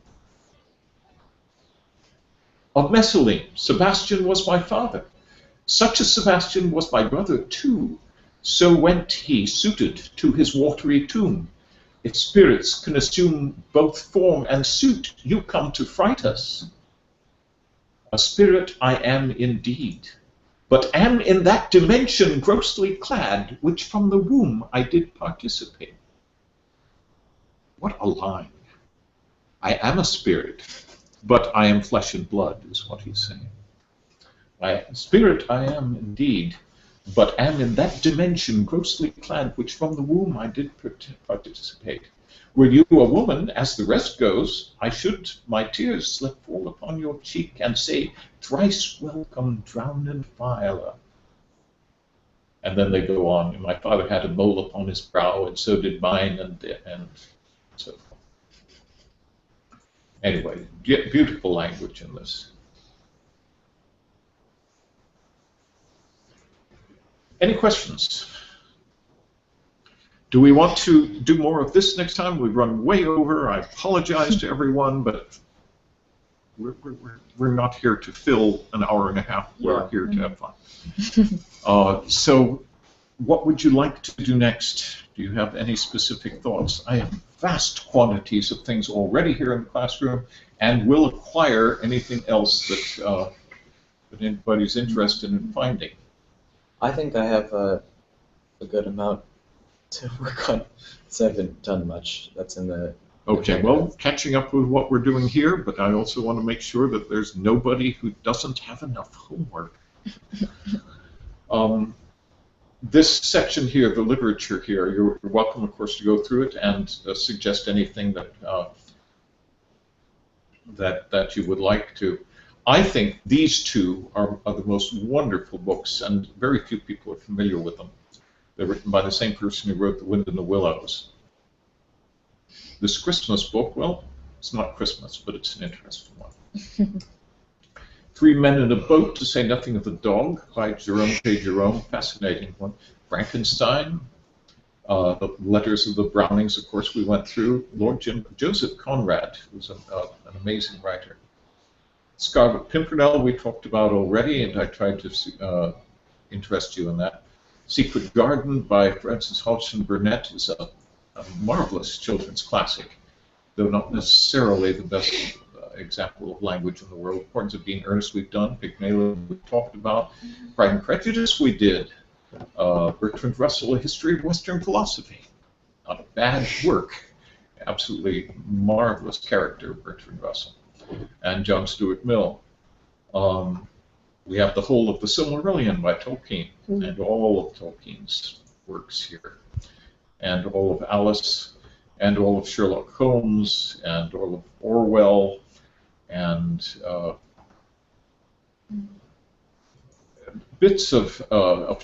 Messalene, Sebastian was my father. Such a Sebastian was my brother too. So went he suited to his watery tomb. If spirits can assume both form and suit, you come to fright us. A spirit I am indeed, but am in that dimension grossly clad, which from the womb I did participate. What a line. I am a spirit, but I am flesh and blood, is what he's saying. Spirit I am indeed, but am in that dimension grossly clad, which from the womb I did participate. Were you a woman, as the rest goes, I should my tears let fall upon your cheek, and say, thrice welcome, drowned Viola. And then they go on. My father had a mole upon his brow, and so did mine, and so forth. Anyway, beautiful language in this. Any questions? Do we want to do more of this next time? We've run way over. I apologize to everyone, but we're not here to fill an hour and a half. We're here to have fun. So what would you like to do next? Do you have any specific thoughts? I have vast quantities of things already here in the classroom, and we'll acquire anything else that anybody's interested in finding. I think I have a good amount to work on. So I haven't done much. That's in the. Okay, well, catching up with what we're doing here, but I also want to make sure that there's nobody who doesn't have enough homework. This section here, the literature here, you're welcome, of course, to go through it and suggest anything that you would like to. I think these two are the most wonderful books, and very few people are familiar with them. They're written by the same person who wrote The Wind in the Willows. This Christmas book, well, it's not Christmas, but it's an interesting one. Three Men in a Boat, to say nothing of the Dog, by Jerome J. Jerome, fascinating one. Frankenstein, the Letters of the Brownings, of course, we went through. Joseph Conrad, who's an amazing writer. Scarlet Pimpernel, we talked about already, and I tried to interest you in that. Secret Garden by Frances Hodgson Burnett is a marvelous children's classic, though not necessarily the best example of language in the world. Horns of Being Earnest we've done, Pygmalion we talked about, Pride and Prejudice we did, Bertrand Russell, A History of Western Philosophy. Not a bad work, absolutely marvelous character, Bertrand Russell. And John Stuart Mill. We have the whole of the Silmarillion by Tolkien, and all of Tolkien's works here, and all of Alice, and all of Sherlock Holmes, and all of Orwell, and bits of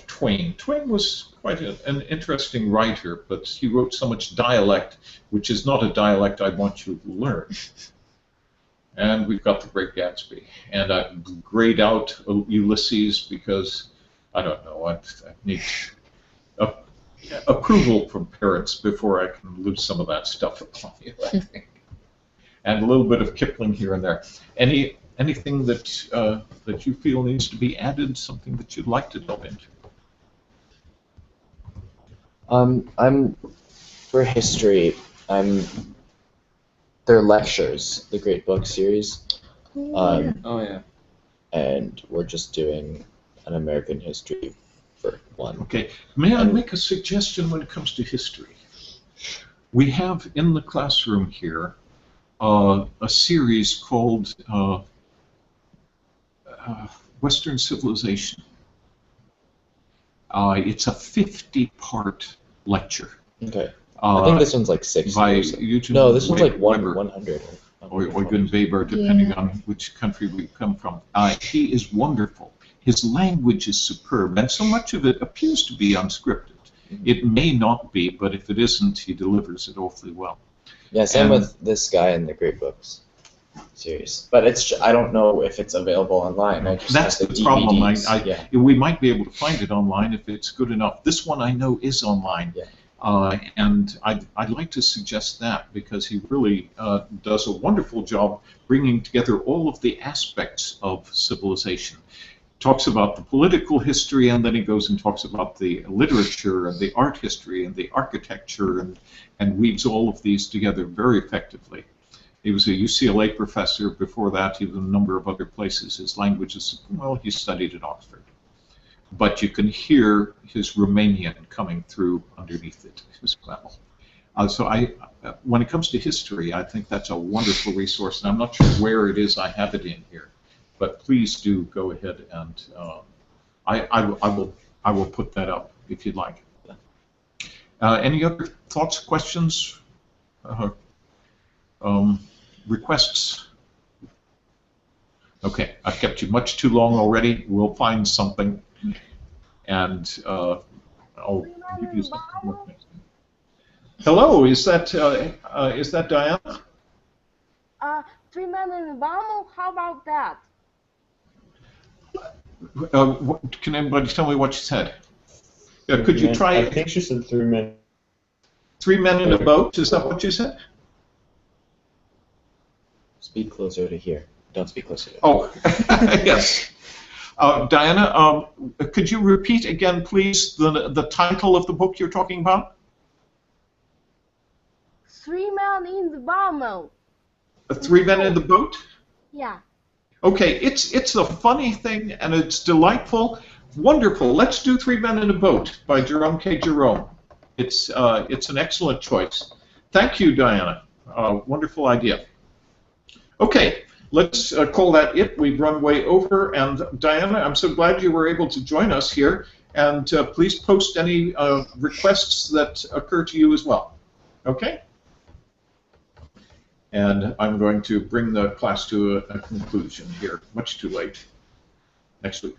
Twain. Twain was quite an interesting writer, but he wrote so much dialect, which is not a dialect I want you to learn. And we've got The Great Gatsby. And I grayed out Ulysses because, I don't know, I need approval from parents before I can lose some of that stuff upon you, I think. And a little bit of Kipling here and there. Anything that that you feel needs to be added, something that you'd like to delve into? I'm for history. They're lectures, the Great Book series. Oh yeah. And we're just doing an American history for one. Okay. May I make a suggestion when it comes to history? We have in the classroom here a series called Western Civilization. It's a 50-part lecture. Okay. I think this one's like 60 by or so. Eugene No, this one's like Weber. 100. Or Eugen Weber, depending on which country we come from. He is wonderful. His language is superb, and so much of it appears to be unscripted. It may not be, but if it isn't, he delivers it awfully well. Yeah, same with this guy in the Great Books series. But I don't know if it's available online. I just That's have the problem. Yeah. We might be able to find it online if it's good enough. This one I know is online. Yeah. And I'd like to suggest that because he really does a wonderful job bringing together all of the aspects of civilization. Talks about the political history, and then he goes and talks about the literature and the art history and the architecture, and weaves all of these together very effectively. He was a UCLA professor. Before that, he was in a number of other places. His language is, well, he studied at Oxford. But you can hear his Romanian coming through underneath it as well. So when it comes to history, I think that's a wonderful resource, and I'm not sure where it is I have it in here. But please do go ahead and I will put that up if you'd like. Any other thoughts, questions, requests? Okay, I've kept you much too long already. We'll find something, and I'll give you some homework next time. Hello, is that Diana? 3 Men in the Bomb? How about that? Can anybody tell me what she said? Could you try I it? think she said 3 men. 3 Men in a Boat? Is that what you said? Speak closer to here. Don't speak closer to Oh, yes. Diana, could you repeat again, please, the title of the book you're talking about? 3 Men in the Bomb. Three Men in the Boat? Yeah. Okay, it's a funny thing and it's delightful, wonderful. Let's do Three Men in a Boat by Jerome K. Jerome. It's an excellent choice. Thank you, Diana. Wonderful idea. Okay, let's call that it. We've run way over, and Diana, I'm so glad you were able to join us here. And please post any requests that occur to you as well. Okay? And I'm going to bring the class to a conclusion here. Much too late. Next week.